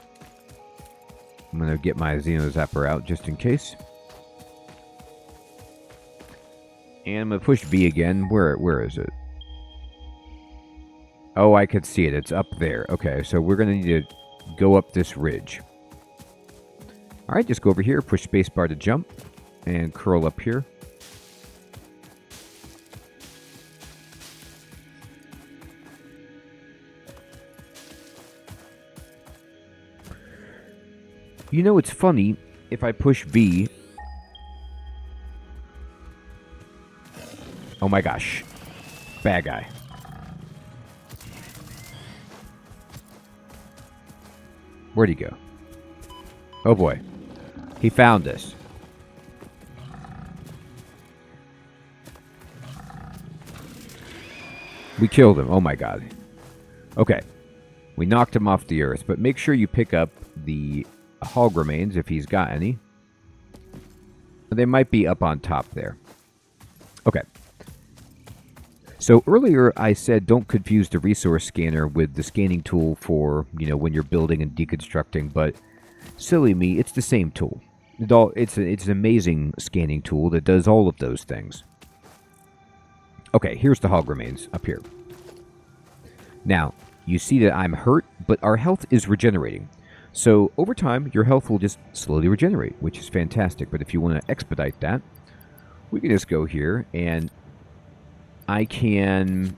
going to get my Xeno Zapper out just in case. And I'm going to push B again. Where is it? Oh, I could see it. It's up there. Okay, so we're going to need to go up this ridge. All right, just go over here, push spacebar to jump, and curl up here. You know, it's funny, if I push B... Oh my gosh. Bad guy. Where'd he go? Oh boy. He found us. We killed him. Oh my god. Okay. We knocked him off the earth, but make sure you pick up the hog remains if he's got any. They might be up on top there. Okay. So earlier I said don't confuse the resource scanner with the scanning tool for, you know, when you're building and deconstructing, but silly me, it's the same tool. It's an amazing scanning tool that does all of those things. Okay, here's the hog remains up here. Now, you see that I'm hurt, but our health is regenerating. So over time, your health will just slowly regenerate, which is fantastic. But if you want to expedite that, we can just go here, and I can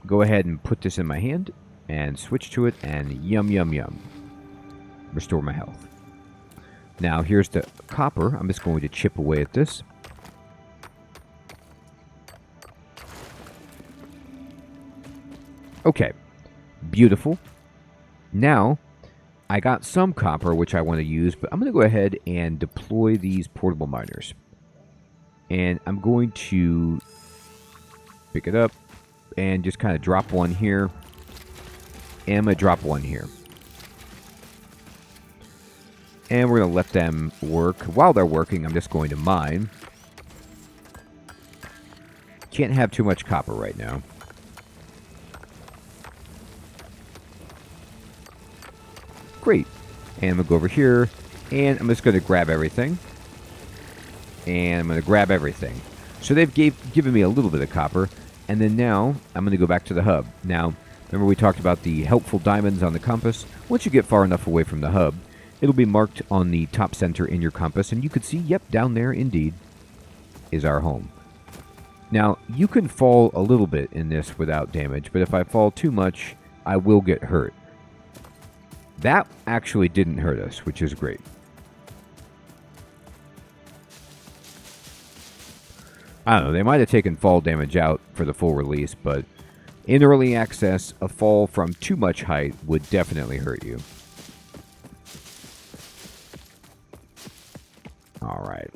go ahead and put this in my hand and switch to it, and yum, yum, yum. Restore my health. Now, here's the copper. I'm just going to chip away at this. Okay. Beautiful. Now, I got some copper, which I want to use, but I'm going to go ahead and deploy these portable miners. And I'm going to pick it up and just kind of drop one here. And I'm going to drop one here. And we're going to let them work. While they're working, I'm just going to mine. Can't have too much copper right now. Great. And I'm going to go over here, and I'm just going to grab everything. And I'm going to grab everything. So they've given me a little bit of copper. And then now I'm going to go back to the hub. Now, remember we talked about the helpful diamonds on the compass? Once you get far enough away from the hub, it'll be marked on the top center in your compass, and you can see, yep, down there indeed is our home. Now, you can fall a little bit in this without damage, but if I fall too much, I will get hurt. That actually didn't hurt us, which is great. I don't know, they might have taken fall damage out for the full release, but in early access, a fall from too much height would definitely hurt you. Alright.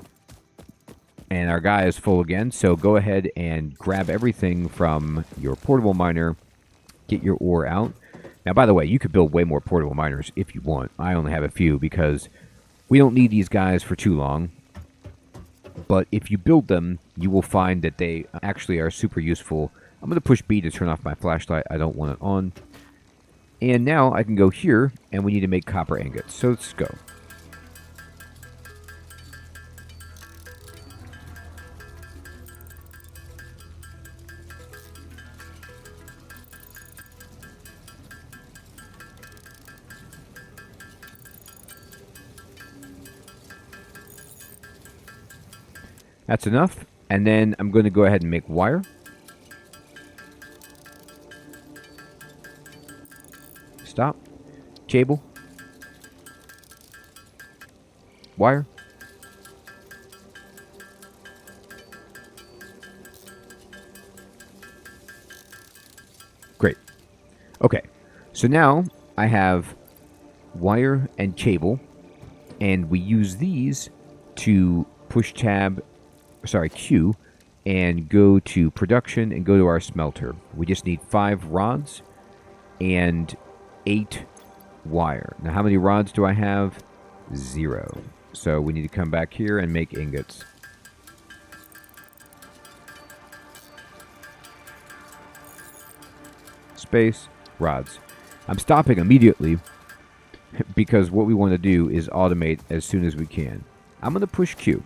And our guy is full again, so go ahead and grab everything from your portable miner, get your ore out. Now, by the way, you could build way more portable miners if you want. I only have a few because we don't need these guys for too long. But if you build them, you will find that they actually are super useful. I'm going to push B to turn off my flashlight. I don't want it on. And now I can go here, and we need to make copper ingots. So let's go. That's enough. And then I'm going to go ahead and make wire. Stop. Cable. Wire. Great. Okay. So now I have wire and cable, and we use these to push Q, and go to production and go to our smelter. We just need 5 rods and 8 wire. Now, how many rods do I have? 0. So we need to come back here and make ingots. Space, rods. I'm stopping immediately because what we want to do is automate as soon as we can. I'm going to push Q.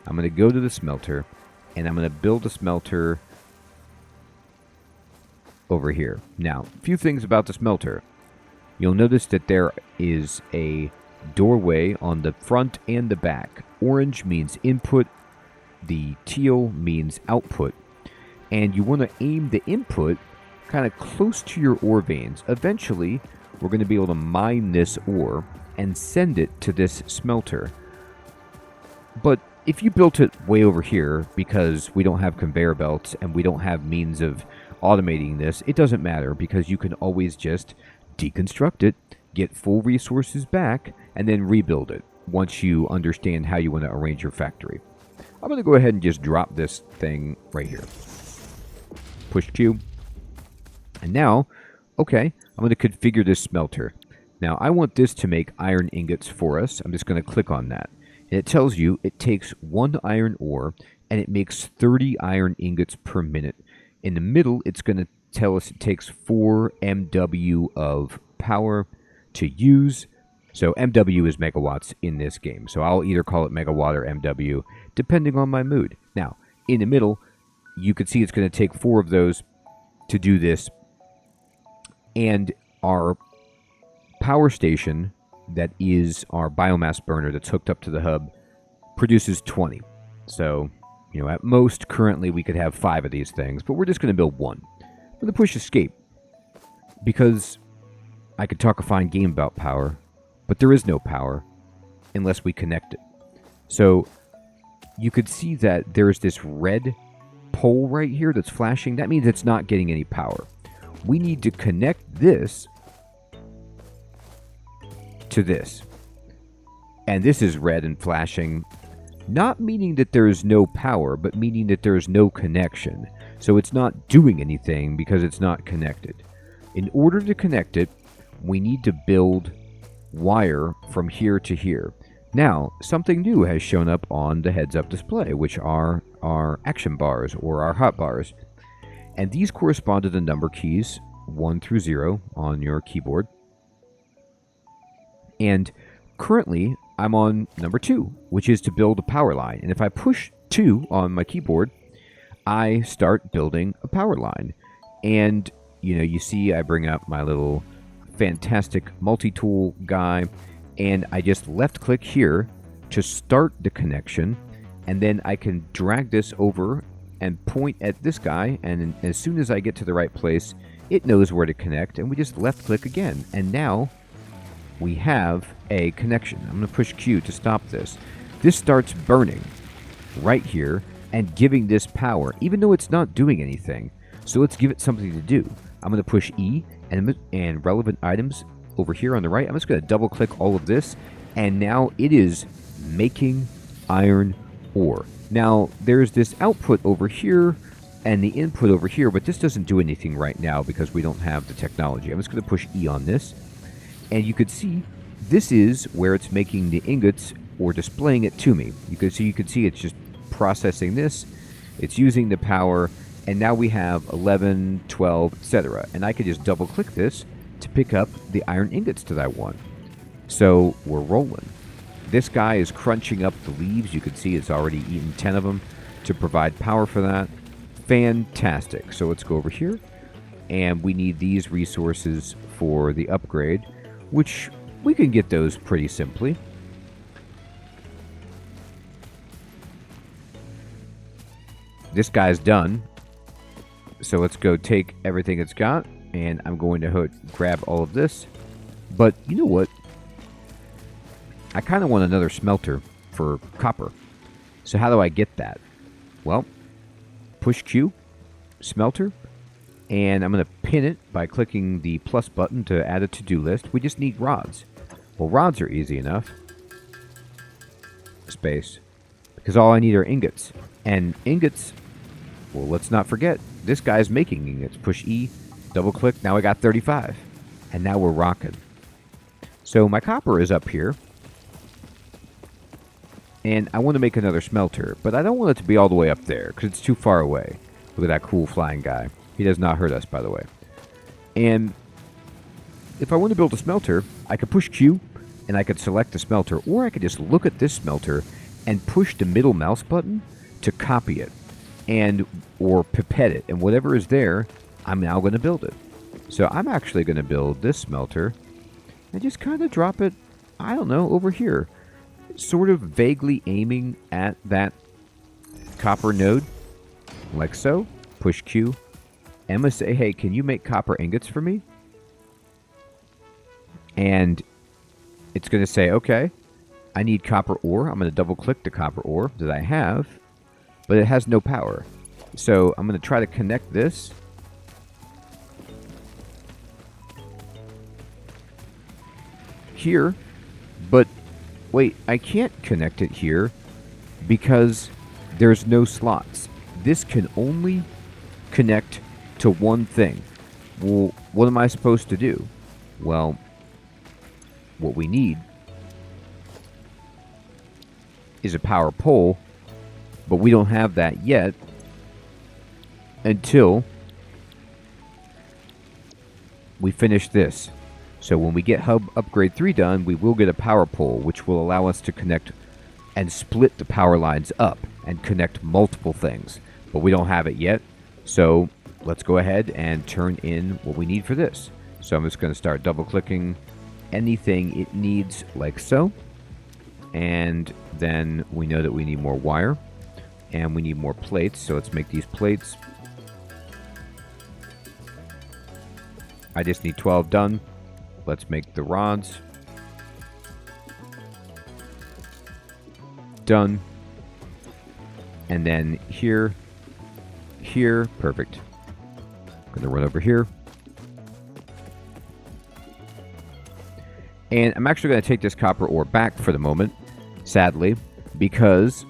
I'm going to go to the smelter, and I'm going to build a smelter over here. Now, a few things about the smelter. You'll notice that there is a doorway on the front and the back. Orange means input, the teal means output, and you want to aim the input kind of close to your ore veins. Eventually, we're going to be able to mine this ore and send it to this smelter. But if you built it way over here because we don't have conveyor belts and we don't have means of automating this, it doesn't matter because you can always just deconstruct it, get full resources back, and then rebuild it once you understand how you want to arrange your factory. I'm going to go ahead and just drop this thing right here. Push Q. And now, okay, I'm going to configure this smelter. Now, I want this to make iron ingots for us. I'm just going to click on that. And it tells you it takes 1 iron ore, and it makes 30 iron ingots per minute. In the middle, it's going to tell us it takes 4 MW of power to use. So MW is megawatts in this game. So I'll either call it megawatt or MW, depending on my mood. Now, in the middle, you can see it's going to take 4 of those to do this. And our power station, that is our biomass burner that's hooked up to the hub, produces 20. So, you know, at most, currently, we could have 5 of these things, but we're just going to build 1. I'm going to push escape, because I could talk a fine game about power, but there is no power unless we connect it. So, you could see that there's this red pole right here that's flashing. That means it's not getting any power. We need to connect this to this. And this is red and flashing, not meaning that there is no power, but meaning that there is no connection. So it's not doing anything because it's not connected. In order to connect it, we need to build wire from here to here. Now, something new has shown up on the heads-up display, which are our action bars or our hot bars. And these correspond to the number keys 1 through 0 on your keyboard. And currently, I'm on number 2, which is to build a power line. And if I push 2 on my keyboard, I start building a power line. And, you see I bring up my little fantastic multi-tool guy, and I just left-click here to start the connection, and then I can drag this over and point at this guy, and as soon as I get to the right place, it knows where to connect, and we just left-click again, and now we have a connection. I'm going to push Q to stop this. This starts burning right here and giving this power, even though it's not doing anything. So let's give it something to do. I'm going to push E and relevant items over here on the right. I'm just going to double click all of this, and now it is making iron ore. Now there's this output over here and the input over here, but this doesn't do anything right now because we don't have the technology. I'm just going to push E on this, and you could see this is where it's making the ingots or displaying it to me. You can see it's just processing this, it's using the power, and now we have 11, 12, etc. And I could just double click this to pick up the iron ingots that I want. So we're rolling. This guy is crunching up the leaves. You can see it's already eaten 10 of them to provide power for that. Fantastic. So let's go over here, and we need these resources for the upgrade, which we can get those pretty simply. This guy's done. So let's go take everything it's got, and I'm going to grab all of this. But you know what? I kind of want another smelter for copper. So how do I get that? Well, push Q, smelter, and I'm going to pin it by clicking the plus button to add a to-do list. We just need rods. Well, rods are easy enough. Space. Because all I need are ingots. And ingots, well, let's not forget, this guy's making ingots. Push E, double click, now I got 35. And now we're rocking. So my copper is up here. And I want to make another smelter, but I don't want it to be all the way up there because it's too far away. Look at that cool flying guy. He does not hurt us, by the way. And if I want to build a smelter, I could push Q and I could select the smelter, or I could just look at this smelter and push the middle mouse button to copy it or pipette it, and whatever is there, I'm now going to build it. So I'm actually going to build this smelter and just kind of drop it, I don't know, over here. Sort of vaguely aiming at that copper node, like so. Push Q. Emma say, hey, can you make copper ingots for me? And it's going to say, okay, I need copper ore. I'm going to double click the copper ore that I have, but it has no power. So I'm going to try to connect this. Here, but wait, I can't connect it here because there's no slots. This can only connect to one thing. Well, what am I supposed to do? Well, what we need is a power pole, but we don't have that yet until we finish this. So when we get Hub Upgrade 3 done, we will get a power pole, which will allow us to connect and split the power lines up and connect multiple things. But we don't have it yet, so let's go ahead and turn in what we need for this. So I'm just going to start double-clicking anything it needs, like so. And then we know that we need more wire, and we need more plates, so let's make these plates. I just need 12 done. Let's make the rods. Done. And then here, perfect. I'm going to run over here. And I'm actually going to take this copper ore back for the moment, sadly, because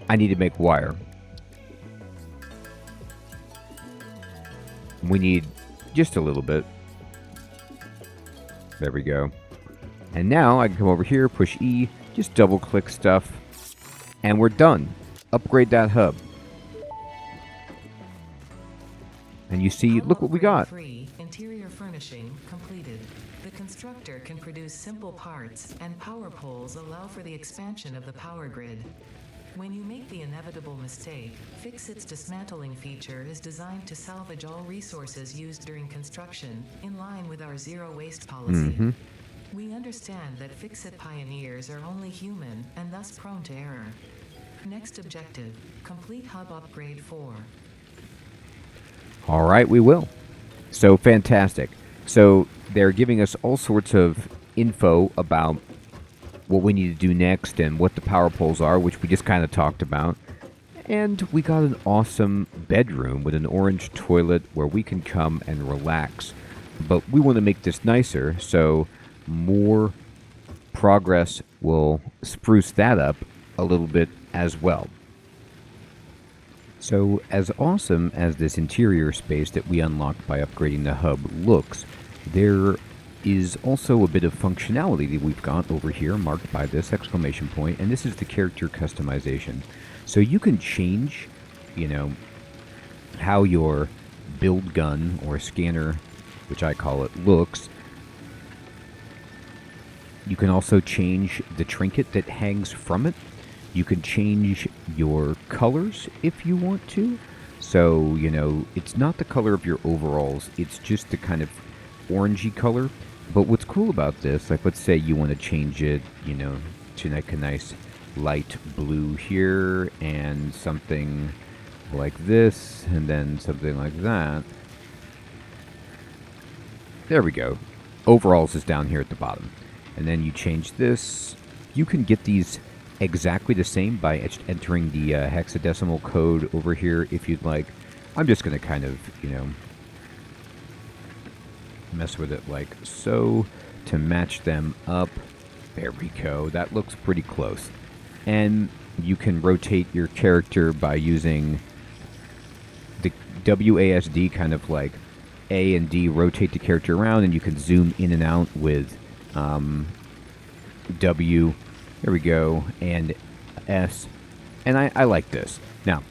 I need to make wire. We need just a little bit. There we go. And now I can come over here, push E, just double click stuff, and we're done. Upgrade that hub. And you see, look what we got. Free interior furnishing completed. The constructor can produce simple parts, and power poles allow for the expansion of the power grid. When you make the inevitable mistake, Fix-It's dismantling feature is designed to salvage all resources used during construction, in line with our zero waste policy. We understand that Fix-It pioneers are only human and thus prone to error. Next objective, complete hub upgrade 4. All right, we will. So fantastic. So they're giving us all sorts of info about what we need to do next and what the power poles are, which we just kind of talked about. And we got an awesome bedroom with an orange toilet where we can come and relax. But we want to make this nicer, so more progress will spruce that up a little bit as well. So as awesome as this interior space that we unlocked by upgrading the hub looks, there is also a bit of functionality that we've got over here marked by this exclamation point, and this is the character customization. So you can change, how your build gun or scanner, which I call it, looks. You can also change the trinket that hangs from it. You can change your colors if you want to. So, it's not the color of your overalls, it's just the kind of orangey color. But what's cool about this, like let's say you want to change it, to like a nice light blue here and something like this and then something like that. There we go. Overalls is down here at the bottom. And then you change this. You can get these exactly the same by entering the hexadecimal code over here if you'd like. I'm just going to kind of, mess with it like so to match them up. There we go. That looks pretty close. And you can rotate your character by using the WASD, kind of like A and D rotate the character around, and you can zoom in and out with W. There we go. And S. And I like this. Now,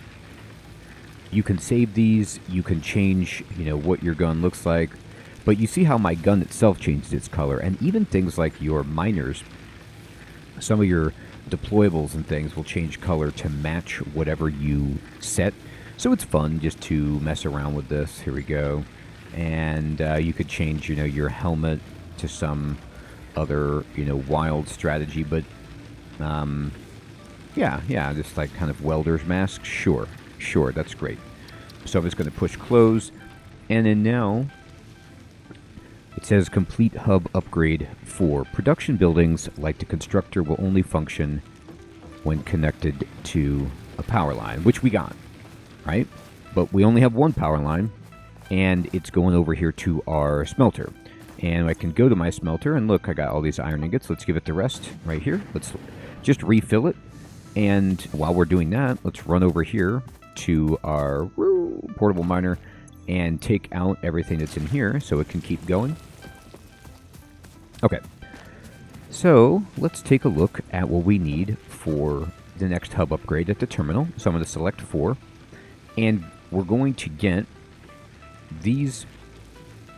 you can save these. You can change, what your gun looks like. But you see how my gun itself changes its color, and even things like your miners, some of your deployables and things will change color to match whatever you set. So it's fun just to mess around with this. Here we go. And you could change, your helmet to some other, wild strategy. But, yeah, just like kind of welder's mask. Sure, that's great. So I'm just going to push close. And then now it says complete hub upgrade 4. Production buildings, like the constructor, will only function when connected to a power line, which we got, right? But we only have one power line, and it's going over here to our smelter. And I can go to my smelter, and look, I got all these iron ingots. Let's give it the rest right here. Let's just refill it. And while we're doing that, let's run over here to our portable miner and take out everything that's in here so it can keep going. Okay, so let's take a look at what we need for the next hub upgrade at the terminal. So I'm going to select 4, and we're going to get these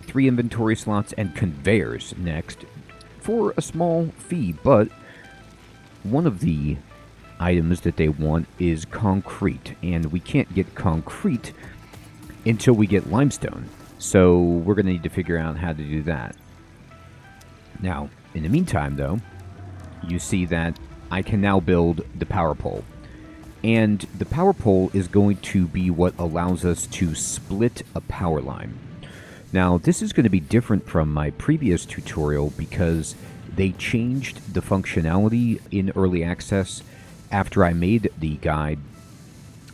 3 inventory slots and conveyors next for a small fee, but one of the items that they want is concrete, and we can't get concrete until we get limestone. So we're going to need to figure out how to do that. Now, in the meantime, though, you see that I can now build the power pole. And the power pole is going to be what allows us to split a power line. Now, this is going to be different from my previous tutorial because they changed the functionality in early access after I made the guide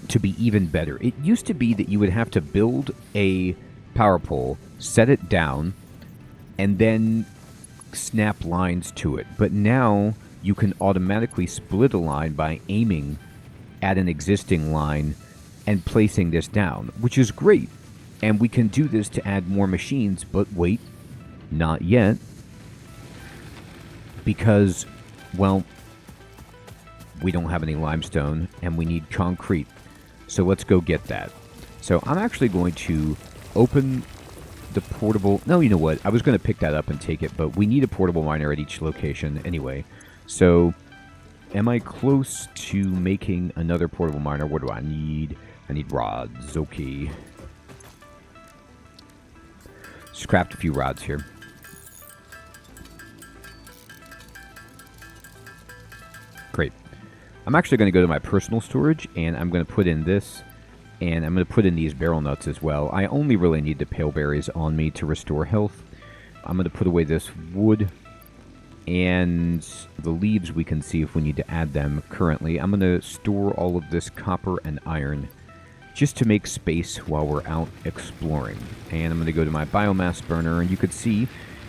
to be even better. It used to be that you would have to build a power pole, set it down, and then snap lines to it. But now you can automatically split a line by aiming at an existing line and placing this down, which is great. And we can do this to add more machines, but wait, not yet. Because, well, we don't have any limestone and we need concrete. So let's go get that. So I'm actually going to open the portable... No, you know what? I was going to pick that up and take it, but we need a portable miner at each location anyway. So am I close to making another portable miner? What do I need? I need rods. Okay. Scrapped a few rods here. Great. I'm actually going to go to my personal storage, and I'm going to put in this, and I'm going to put in these barrel nuts as well. I only really need the pale berries on me to restore health. I'm going to put away this wood, and the leaves we can see if we need to add them currently. I'm going to store all of this copper and iron just to make space while we're out exploring. And I'm going to go to my biomass burner, and you can see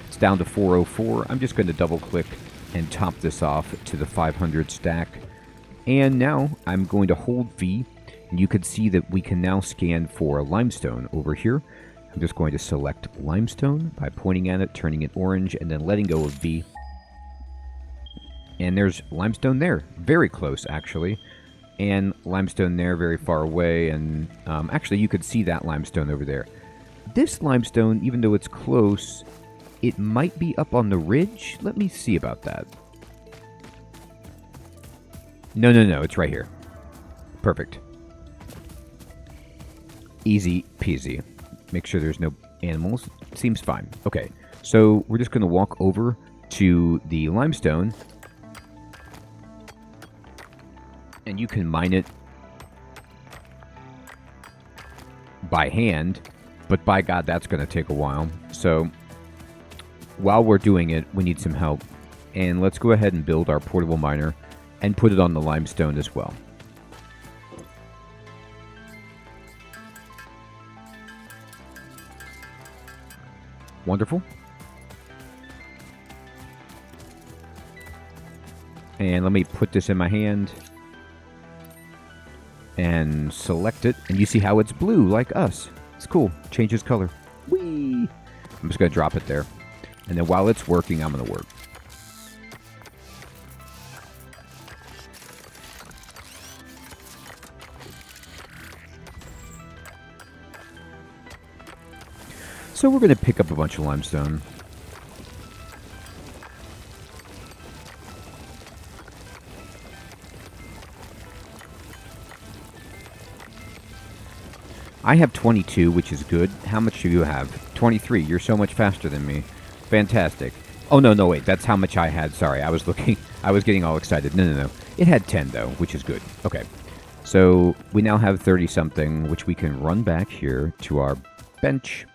it's down to 404. I'm just going to double click and top this off to the 500 stack. And now I'm going to hold V, and you can see that we can now scan for limestone over here. I'm just going to select limestone by pointing at it, turning it orange, and then letting go of V. And there's limestone there, very close actually. And limestone there, very far away, and actually you could see that limestone over there. This limestone, even though it's close, it might be up on the ridge. Let me see about that. No, it's right here. Perfect. Easy peasy. Make sure there's no animals. Seems fine. Okay, so we're just going to walk over to the limestone, and you can mine it by hand, but by God, that's going to take a while. So while we're doing it, we need some help. And let's go ahead and build our portable miner and put it on the limestone as well. Wonderful. And let me put this in my hand and select it, and you see how it's blue like us. It's cool. Changes color. Whee! I'm just going to drop it there. And then while it's working, I'm going to work. So we're going to pick up a bunch of limestone. I have 22, which is good. How much do you have? 23. You're so much faster than me. Fantastic. Oh, no, wait. That's how much I had. Sorry, I was looking. I was getting all excited. No. It had 10, though, which is good. Okay. So we now have 30-something, which we can run back here to our bench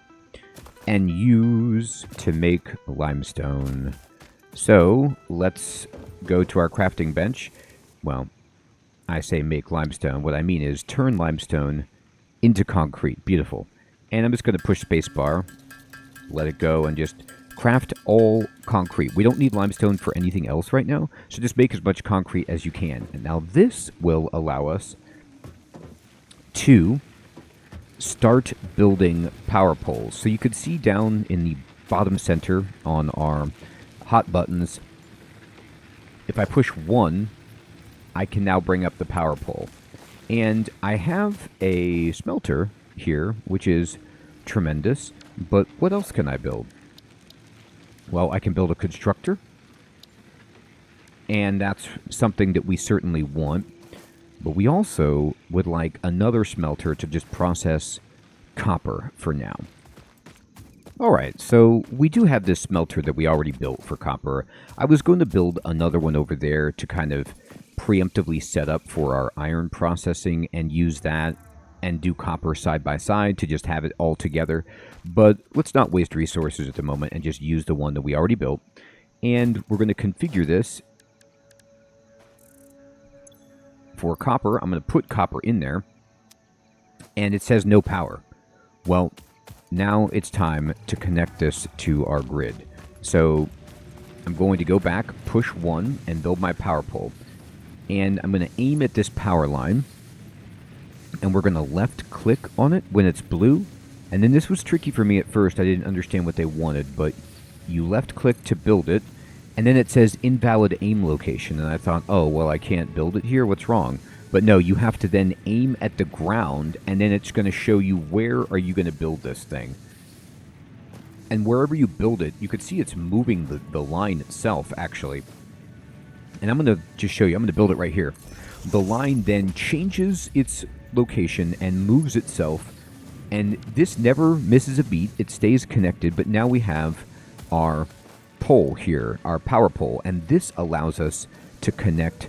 and use to make limestone. So let's go to our crafting bench. Well, I say make limestone. What I mean is turn limestone into concrete. Beautiful. And I'm just going to push spacebar, let it go, and just craft all concrete. We don't need limestone for anything else right now, so just make as much concrete as you can. And now this will allow us to start building power poles. So you could see down in the bottom center on our hot buttons, if I push 1, I can now bring up the power pole. And I have a smelter here, which is tremendous, but what else can I build? Well, I can build a constructor, and that's something that we certainly want, but we also would like another smelter to just process copper for now. Alright, so we do have this smelter that we already built for copper. I was going to build another one over there to kind of preemptively set up for our iron processing and use that and do copper side by side to just have it all together. But let's not waste resources at the moment and just use the one that we already built. And we're going to configure this for copper. I'm going to put copper in there, and it says no power. Well, now it's time to connect this to our grid. So I'm going to go back, push 1, and build my power pole. And I'm going to aim at this power line, and we're going to left click on it when it's blue. And then this was tricky for me at first. I didn't understand what they wanted, but you left click to build it, and then it says invalid aim location. And I thought, oh, well, I can't build it here. What's wrong? But no, you have to then aim at the ground, and then it's going to show you where are you going to build this thing. And wherever you build it, you could see it's moving the line itself, actually. And I'm going to just show you. I'm going to build it right here. The line then changes its location and moves itself. And this never misses a beat. It stays connected. But now we have our pole here, our power pole. And this allows us to connect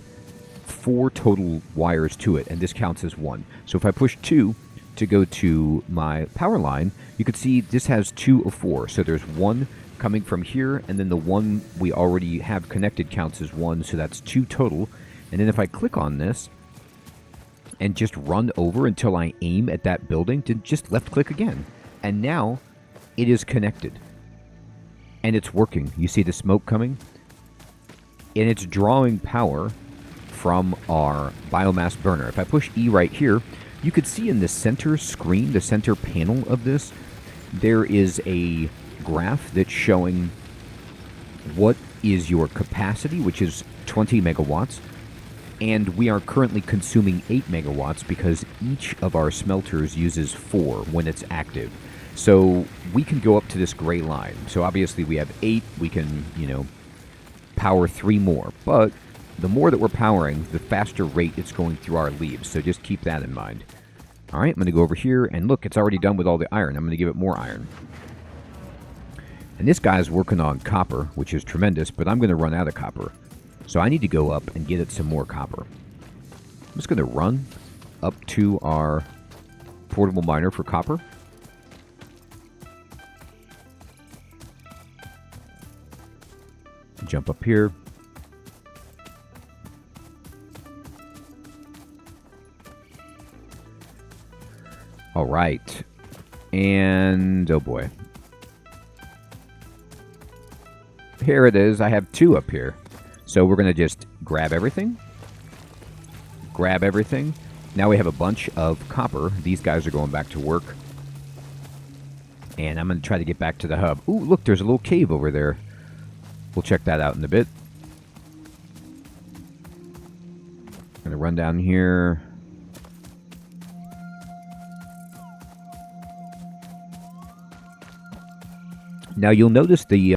4 total wires to it. And this counts as 1. So if I push 2 to go to my power line, you can see this has 2 of 4. So there's 1 coming from here, and then the one we already have connected counts as 1, so that's 2 total. And then if I click on this and just run over until I aim at that building, then just left click again. And now it is connected. And it's working. You see the smoke coming? And it's drawing power from our biomass burner. If I push E right here, you could see in the center screen, the center panel of this, there is a graph that's showing what is your capacity, which is 20 megawatts, and we are currently consuming 8 megawatts because each of our smelters uses 4 when it's active. So we can go up to this gray line. So obviously we have 8, we can, power 3 more, but the more that we're powering, the faster rate it's going through our leaves, so just keep that in mind. All right, I'm going to go over here, and look, it's already done with all the iron. I'm going to give it more iron. And this guy's working on copper, which is tremendous, but I'm going to run out of copper. So I need to go up and get it some more copper. I'm just going to run up to our portable miner for copper. Jump up here. All right. And, oh boy. Here it is. I have 2 up here. So we're going to just grab everything. Grab everything. Now we have a bunch of copper. These guys are going back to work. And I'm going to try to get back to the hub. Ooh, look, there's a little cave over there. We'll check that out in a bit. I'm going to run down here. Now you'll notice that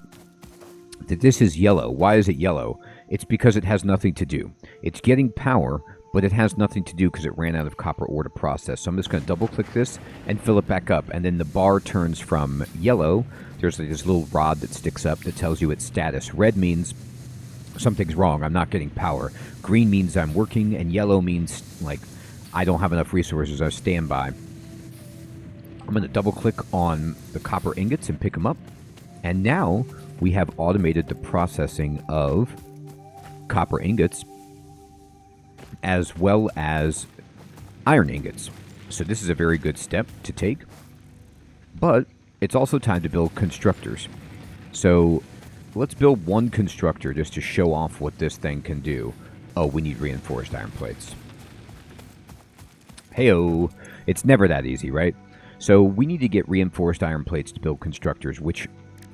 this is yellow. Why is it yellow? It's because it has nothing to do. It's getting power, but it has nothing to do because it ran out of copper ore to process. So I'm just going to double click this and fill it back up. And then the bar turns from yellow. There's this little rod that sticks up that tells you its status. Red means something's wrong. I'm not getting power. Green means I'm working. And yellow means, like, I don't have enough resources. I stand by. I'm going to double click on the copper ingots and pick them up. And now we have automated the processing of copper ingots as well as iron ingots. So this is a very good step to take. But it's also time to build constructors. So let's build 1 constructor just to show off what this thing can do. Oh, we need reinforced iron plates. Hey-oh. It's never that easy, right? So we need to get reinforced iron plates to build constructors, which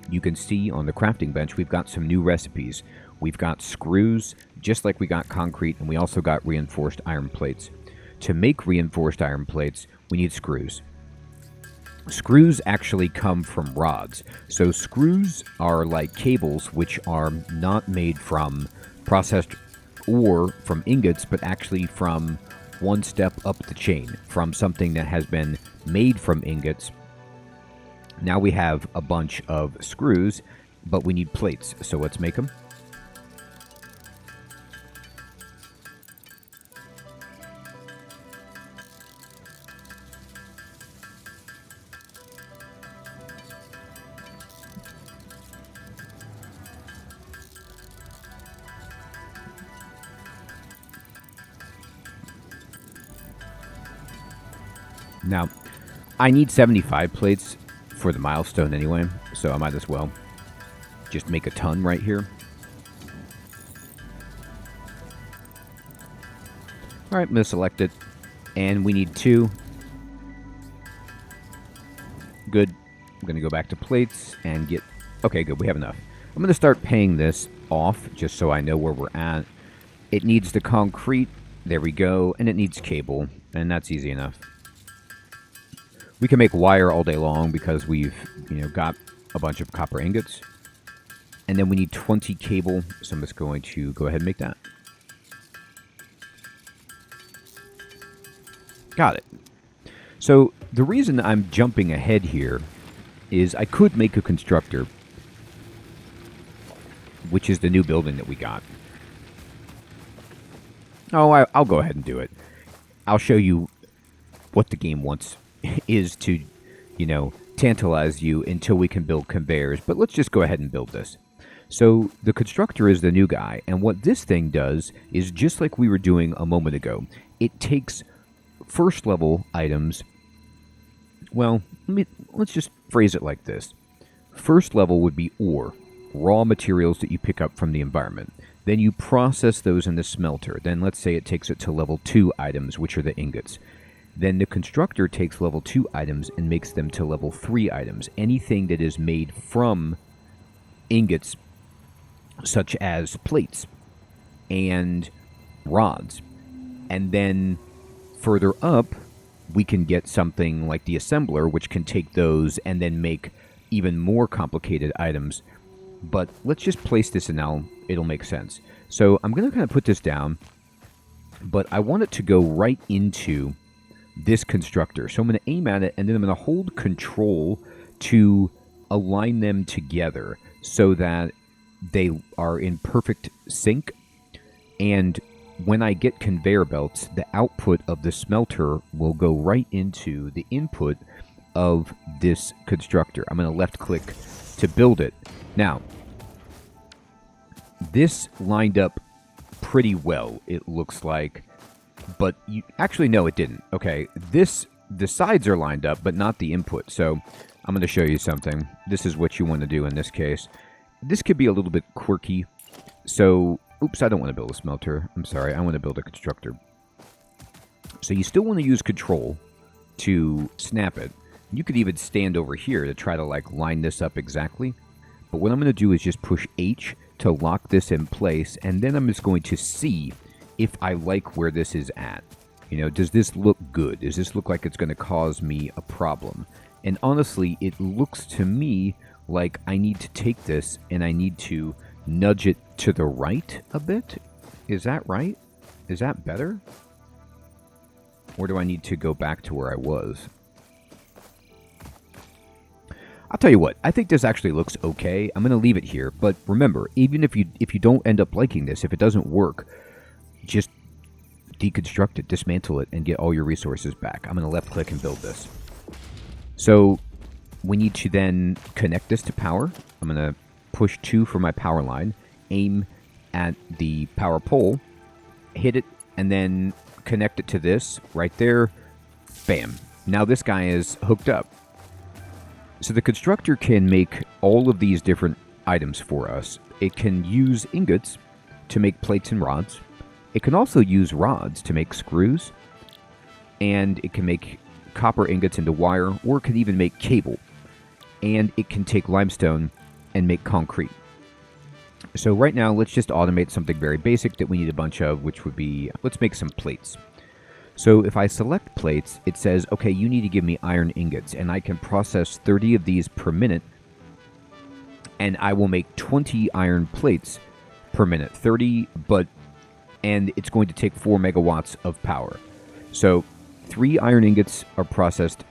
you can see on the crafting bench. We've got some new recipes. We've got screws, just like we got concrete, and we also got reinforced iron plates. To make reinforced iron plates, we need screws. Screws actually come from rods. So screws are like cables, which are not made from processed ore from ingots, but actually from one step up the chain, from something that has been made from ingots. Now we have a bunch of screws, but we need plates, so let's make them. Now, I need 75 plates for the milestone anyway, so I might as well just make a ton right here. All right, I'm going to select it, and we need 2. Good. I'm going to go back to plates and get... Okay, good, we have enough. I'm going to start paying this off just so I know where we're at. It needs the concrete. There we go. And it needs cable, and that's easy enough. We can make wire all day long because we've, got a bunch of copper ingots. And then we need 20 cable, so I'm just going to go ahead and make that. Got it. So the reason I'm jumping ahead here is I could make a constructor, which is the new building that we got. Oh, I'll go ahead and do it. I'll show you what the game wants is to, tantalize you until we can build conveyors. But let's just go ahead and build this. So the constructor is the new guy, and what this thing does is just like we were doing a moment ago. It takes first level items. Well, let's just phrase it like this. First level would be ore, raw materials that you pick up from the environment. Then you process those in the smelter. Then let's say it takes it to level 2 items, which are the ingots. Then the constructor takes level 2 items and makes them to level 3 items. Anything that is made from ingots, such as plates and rods. And then further up, we can get something like the assembler, which can take those and then make even more complicated items. But let's just place this and now it'll make sense. So I'm going to kind of put this down, but I want it to go right into this constructor. So I'm going to aim at it, and then I'm going to hold control to align them together so that they are in perfect sync. And when I get conveyor belts, the output of the smelter will go right into the input of this constructor. I'm going to left click to build it. Now, this lined up pretty well, it looks like, but you actually, no, it didn't. Okay, the sides are lined up, but not the input. So I'm going to show you something. This is what you want to do in this case. This could be a little bit quirky. So, oops, I don't want to build a smelter. I'm sorry, I want to build a constructor. So you still want to use control to snap it. You could even stand over here to try to line this up exactly. But what I'm going to do is just push H to lock this in place, and then I'm just going to see if I like where this is at. Does this look good? Does this look like it's going to cause me a problem? And honestly, it looks to me like I need to take this and I need to nudge it to the right a bit. Is that right? Is that better? Or do I need to go back to where I was? I'll tell you what, I think this actually looks okay. I'm going to leave it here, but remember, even if you don't end up liking this, if it doesn't work, just deconstruct it, dismantle it, and get all your resources back. I'm going to left click and build this. So we need to then connect this to power. I'm going to push 2 for my power line, aim at the power pole, hit it, and then connect it to this right there. Bam. Now this guy is hooked up. So the constructor can make all of these different items for us. It can use ingots to make plates and rods. It can also use rods to make screws. And it can make copper ingots into wire, or it can even make cable. And it can take limestone and make concrete. So right now, let's just automate something very basic that we need a bunch of, which would be, let's make some plates. So if I select plates, it says, okay, you need to give me iron ingots, and I can process 30 of these per minute, and I will make 20 iron plates per minute. 30, and it's going to take 4 megawatts of power. So 3 iron ingots are processed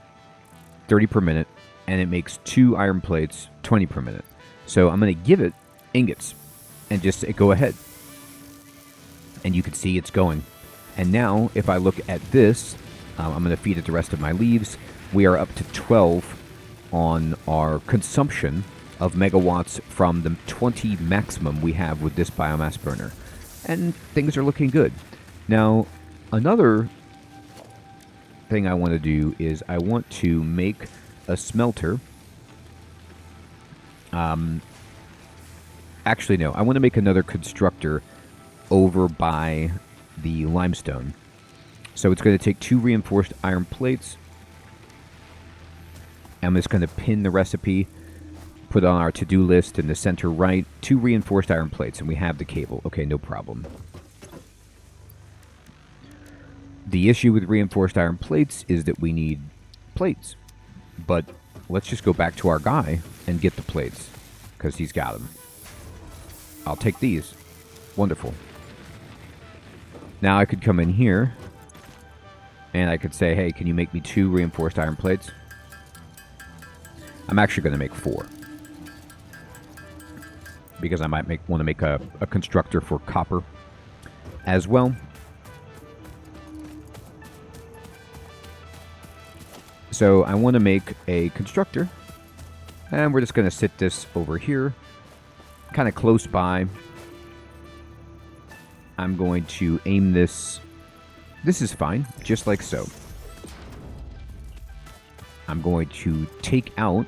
30 per minute, and it makes 2 iron plates 20 per minute. So I'm going to give it ingots, and just say, go ahead. And you can see it's going. And now, if I look at this, I'm going to feed it the rest of my leaves. We are up to 12 on our consumption of megawatts from the 20 maximum we have with this biomass burner. And things are looking good. Now, another thing I want to do is I want to make a smelter. Actually, no. I want to make another constructor over by the limestone. So it's going to take 2 reinforced iron plates. I'm just going to pin the recipe, put on our to-do list in the center right, 2 reinforced iron plates, and we have the cable. Okay, no problem. The issue with reinforced iron plates is that we need plates. But let's just go back to our guy and get the plates, because he's got them. I'll take these. Wonderful. Now I could come in here And I could say, hey, can you make me 2 reinforced iron plates? I'm actually going to make 4. Because I might want to make a constructor for copper as well. So I want to make a constructor. And we're just going to sit this over here, kind of close by. I'm going to aim this. This is fine, just like so. I'm going to take out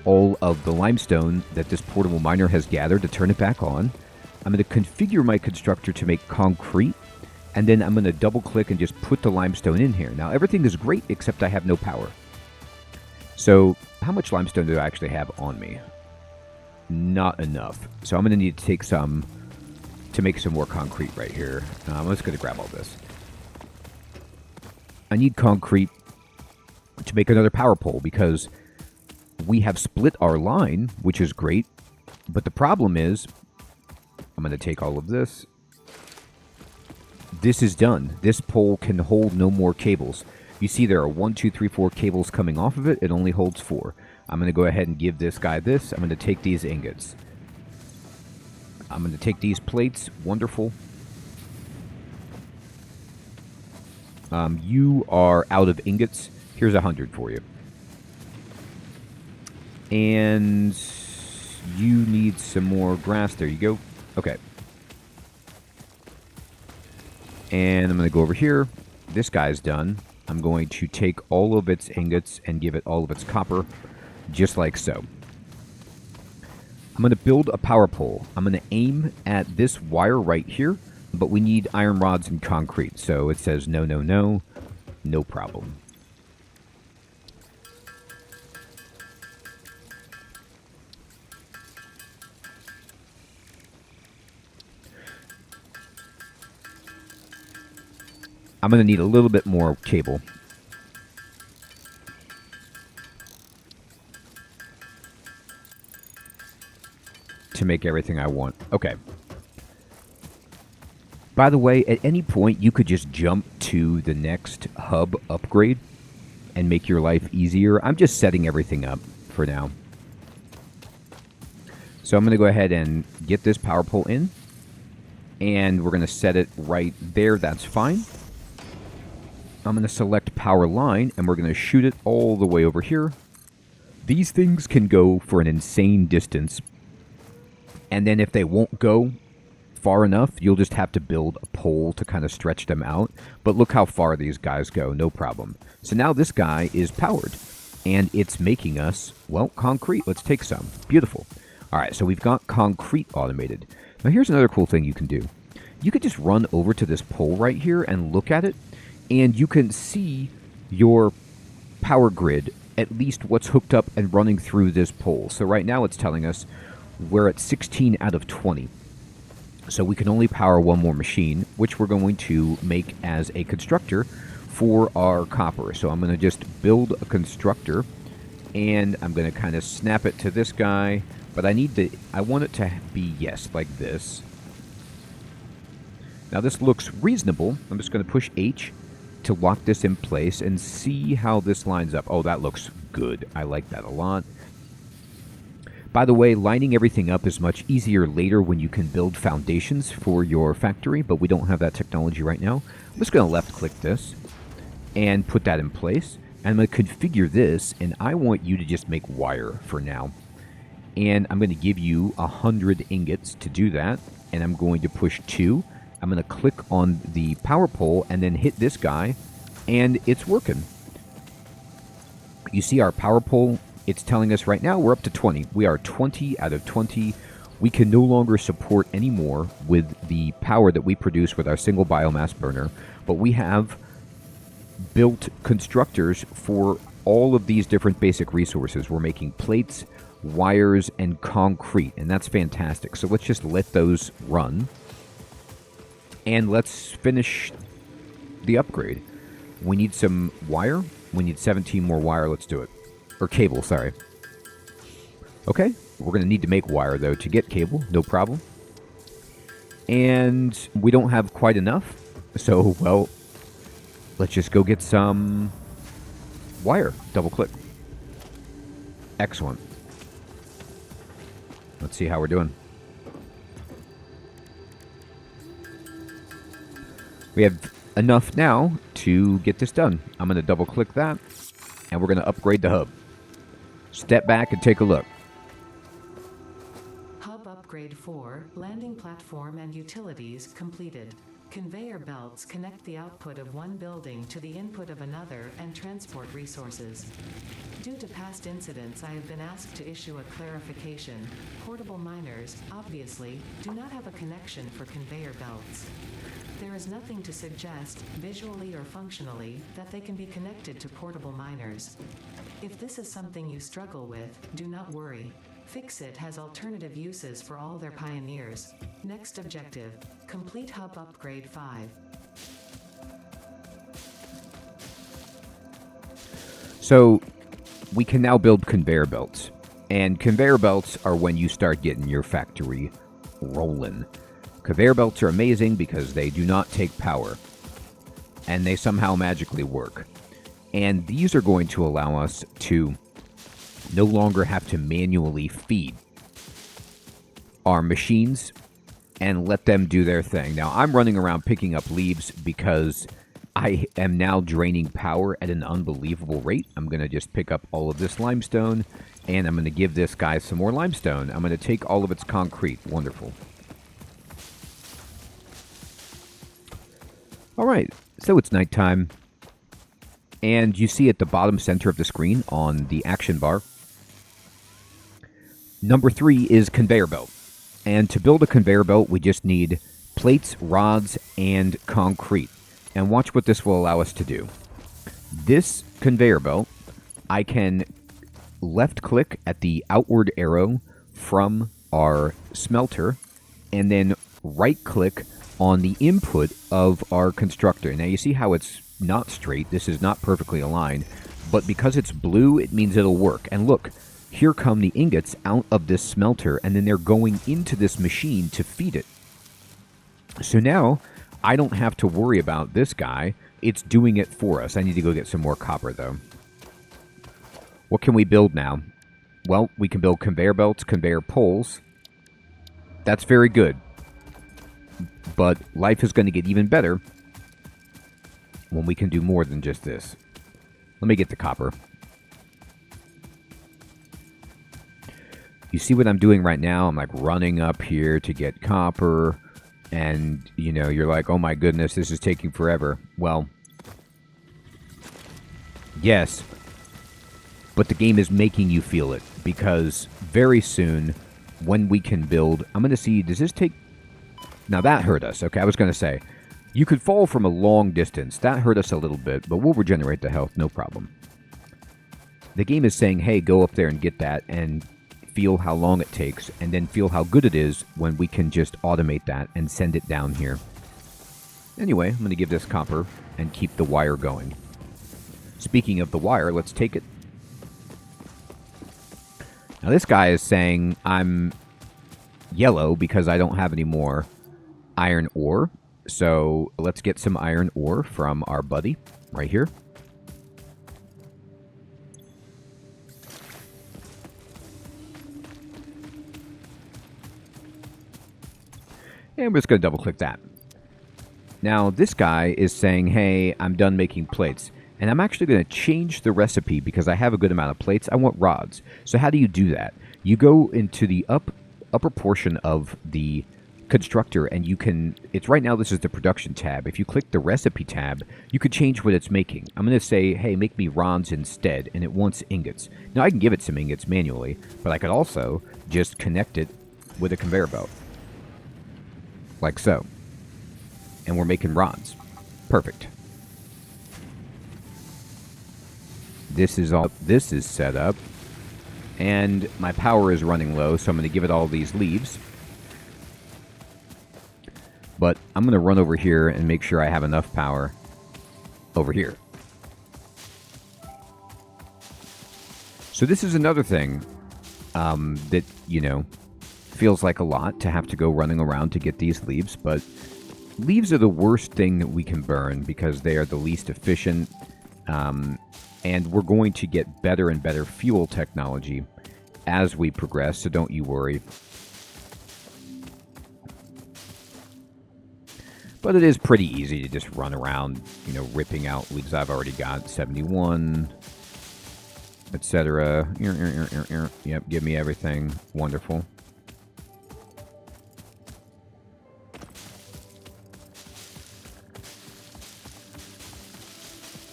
all of the limestone that this portable miner has gathered to turn it back on. I'm going to configure my constructor to make concrete, and then I'm going to double click and just put the limestone in here. Now everything is great except I have no power. So how much limestone do I actually have on me? Not enough. So I'm going to need to take some to make some more concrete right here. I'm just going to grab all this. I need concrete to make another power pole because we have split our line, which is great. But the problem is, I'm going to take all of this. This is done. This pole can hold no more cables. You see there are 1, 2, 3, 4 cables coming off of it. It only holds 4. I'm going to go ahead and give this guy this. I'm going to take these ingots. I'm going to take these plates. Wonderful. You are out of ingots. Here's 100 for you. And you need some more grass. There you go. Okay. And I'm going to go over here. This guy's done. I'm going to take all of its ingots and give it all of its copper, just like so. I'm going to build a power pole. I'm going to aim at this wire right here, but we need iron rods and concrete. So it says no, no, no, no problem. I'm going to need a little bit more cable. To make everything I want. Okay. By the way, at any point, you could just jump to the next hub upgrade and make your life easier. I'm just setting everything up for now. So I'm going to go ahead and get this power pole in. And we're going to set it right there. That's fine. I'm going to select power line, and we're going to shoot it all the way over here. These things can go for an insane distance. And then if they won't go far enough, you'll just have to build a pole to kind of stretch them out. But look how far these guys go, no problem. So now this guy is powered, and it's making us, well, concrete. Let's take some. Beautiful. All right, so we've got concrete automated. Now here's another cool thing you can do. You could just run over to this pole right here and look at it, and you can see your power grid, at least what's hooked up and running through this pole. So right now it's telling us we're at 16 out of 20. So we can only power one more machine, which we're going to make as a constructor for our copper. So I'm going to just build a constructor, and I'm going to kind of snap it to this guy. But I want it to be, yes, like this. Now this looks reasonable. I'm just going to push H to lock this in place and see how this lines up. Oh, that looks good. I like that a lot. By the way, lining everything up is much easier later when you can build foundations for your factory, but we don't have that technology right now. I'm just going to left-click this and put that in place. And I'm going to configure this, and I want you to just make wire for now. And I'm going to give you 100 ingots to do that, and I'm going to push 2. I'm going to click on the power pole and then hit this guy, and it's working. You see our power pole, it's telling us right now we're up to 20. We are 20 out of 20. We can no longer support any more with the power that we produce with our single biomass burner, but we have built constructors for all of these different basic resources. We're making plates, wires, and concrete, and that's fantastic. So let's just let those run. And let's finish the upgrade. We need some wire. We need 17 more wire. Let's do it. Or cable, sorry. Okay. We're going to need to make wire, though, to get cable. No problem. And we don't have quite enough. So, well, let's just go get some wire. Double click. Excellent. Let's see how we're doing. We have enough now to get this done. I'm going to double click that, and we're going to upgrade the hub. Step back and take a look. Hub upgrade 4, landing platform and utilities completed. Conveyor belts connect the output of one building to the input of another and transport resources. Due to past incidents, I have been asked to issue a clarification. Portable miners, obviously, do not have a connection for conveyor belts. There is nothing to suggest, visually or functionally, that they can be connected to portable miners. If this is something you struggle with, do not worry. Fixit has alternative uses for all their pioneers. Next objective, complete hub upgrade 5. So we can now build conveyor belts. And conveyor belts are when you start getting your factory rolling. Conveyor belts are amazing because they do not take power. And they somehow magically work. And these are going to allow us to no longer have to manually feed our machines and let them do their thing. Now, I'm running around picking up leaves because I am now draining power at an unbelievable rate. I'm going to just pick up all of this limestone, and I'm going to give this guy some more limestone. I'm going to take all of its concrete. Wonderful. All right, so it's nighttime, and you see at the bottom center of the screen on the action bar, number 3 is conveyor belt. And to build a conveyor belt, we just need plates, rods, and concrete. And watch what this will allow us to do. This conveyor belt, I can left click at the outward arrow from our smelter, and then right click on the input of our constructor. Now you see how it's not straight. This is not perfectly aligned, but because it's blue, it means it'll work. And look, here come the ingots out of this smelter, and then they're going into this machine to feed it. So now, I don't have to worry about this guy. It's doing it for us. I need to go get some more copper, though. What can we build now? Well, we can build conveyor belts, conveyor poles. That's very good. But life is going to get even better when we can do more than just this. Let me get the copper. You see what I'm doing right now? I'm like running up here to get copper, and you know, you're like, oh my goodness, this is taking forever. Well, yes, but the game is making you feel it, because very soon, when we can build, I'm going to see, does this take... Now that hurt us. Okay, I was going to say, you could fall from a long distance. That hurt us a little bit, but we'll regenerate the health, no problem. The game is saying, hey, go up there and get that, and feel how long it takes, and then feel how good it is when we can just automate that and send it down here. Anyway, I'm going to give this copper and keep the wire going. Speaking of the wire, let's take it. Now this guy is saying I'm yellow because I don't have any more iron ore. So let's get some iron ore from our buddy right here. And we're just going to double click that. Now this guy is saying, hey, I'm done making plates. And I'm actually going to change the recipe because I have a good amount of plates. I want rods. So how do you do that? You go into the upper portion of the constructor, and you can... It's right now, this is the production tab. If you click the recipe tab, you could change what it's making. I'm going to say, hey, make me rods instead, and it wants ingots. Now I can give it some ingots manually, but I could also just connect it with a conveyor belt. Like so. And we're making rods. Perfect. This is set up, and my power is running low, so I'm going to give it all these leaves. But I'm going to run over here and make sure I have enough power over here. So this is another thing that, you know, feels like a lot to have to go running around to get these leaves, but leaves are the worst thing that we can burn because they are the least efficient, and we're going to get better and better fuel technology as we progress, so don't you worry. But it is pretty easy to just run around, ripping out leaves I've already got. 71, etc. Yep, give me everything. Wonderful.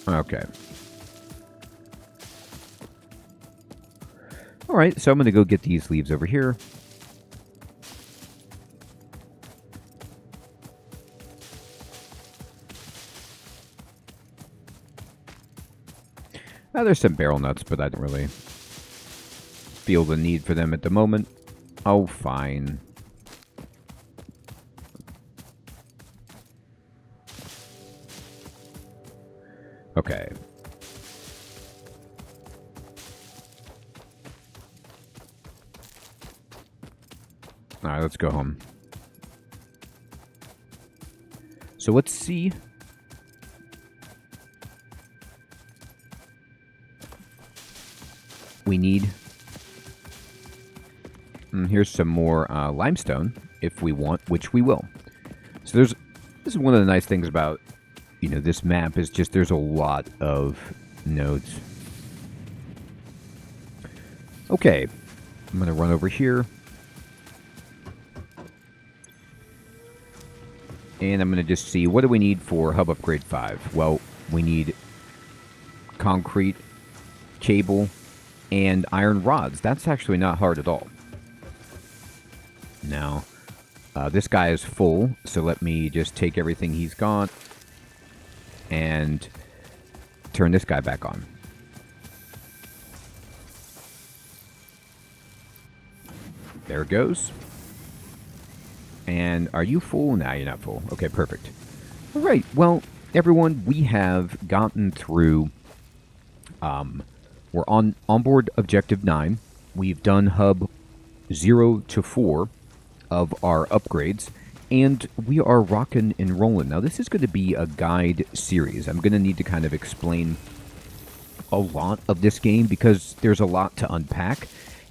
Okay. Alright, so I'm going to go get these leaves over here. There's some barrel nuts, but I don't really feel the need for them at the moment. Oh, fine. Okay. Alright, let's go home. So let's see. We need... here's some more limestone, if we want, which we will. So this is one of the nice things about, this map is just there's a lot of nodes. Okay, I'm going to run over here. And I'm going to just see, what do we need for Hub Upgrade 5? Well, we need concrete, cable, and iron rods. That's actually not hard at all. Now, this guy is full, so let me just take everything he's got and turn this guy back on. There it goes. And are you full? Nah, you're not full. Okay, perfect. All right, well, everyone, we have gotten through... we're on onboard Objective 9. We've done Hub 0 to 4 of our upgrades, and we are rocking and rolling. Now, this is going to be a guide series. I'm going to need to kind of explain a lot of this game because there's a lot to unpack,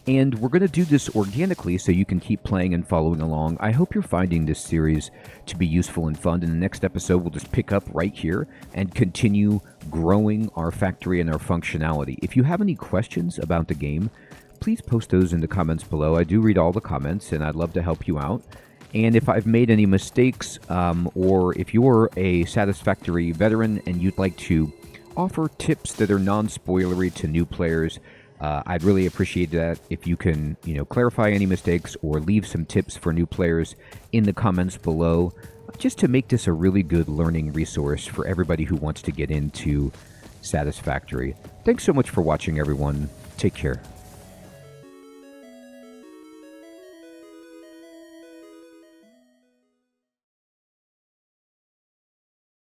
and we're going to do this organically so you can keep playing and following along. I hope you're finding this series to be useful and fun. In the next episode, we'll just pick up right here and continue growing our factory and our functionality. If you have any questions about the game, please post those in the comments below. I do read all the comments, and I'd love to help you out. And if I've made any mistakes, or if you're a Satisfactory veteran and you'd like to offer tips that are non-spoilery to new players, I'd really appreciate that if you can, clarify any mistakes or leave some tips for new players in the comments below, just to make this a really good learning resource for everybody who wants to get into Satisfactory. Thanks so much for watching, everyone. Take care.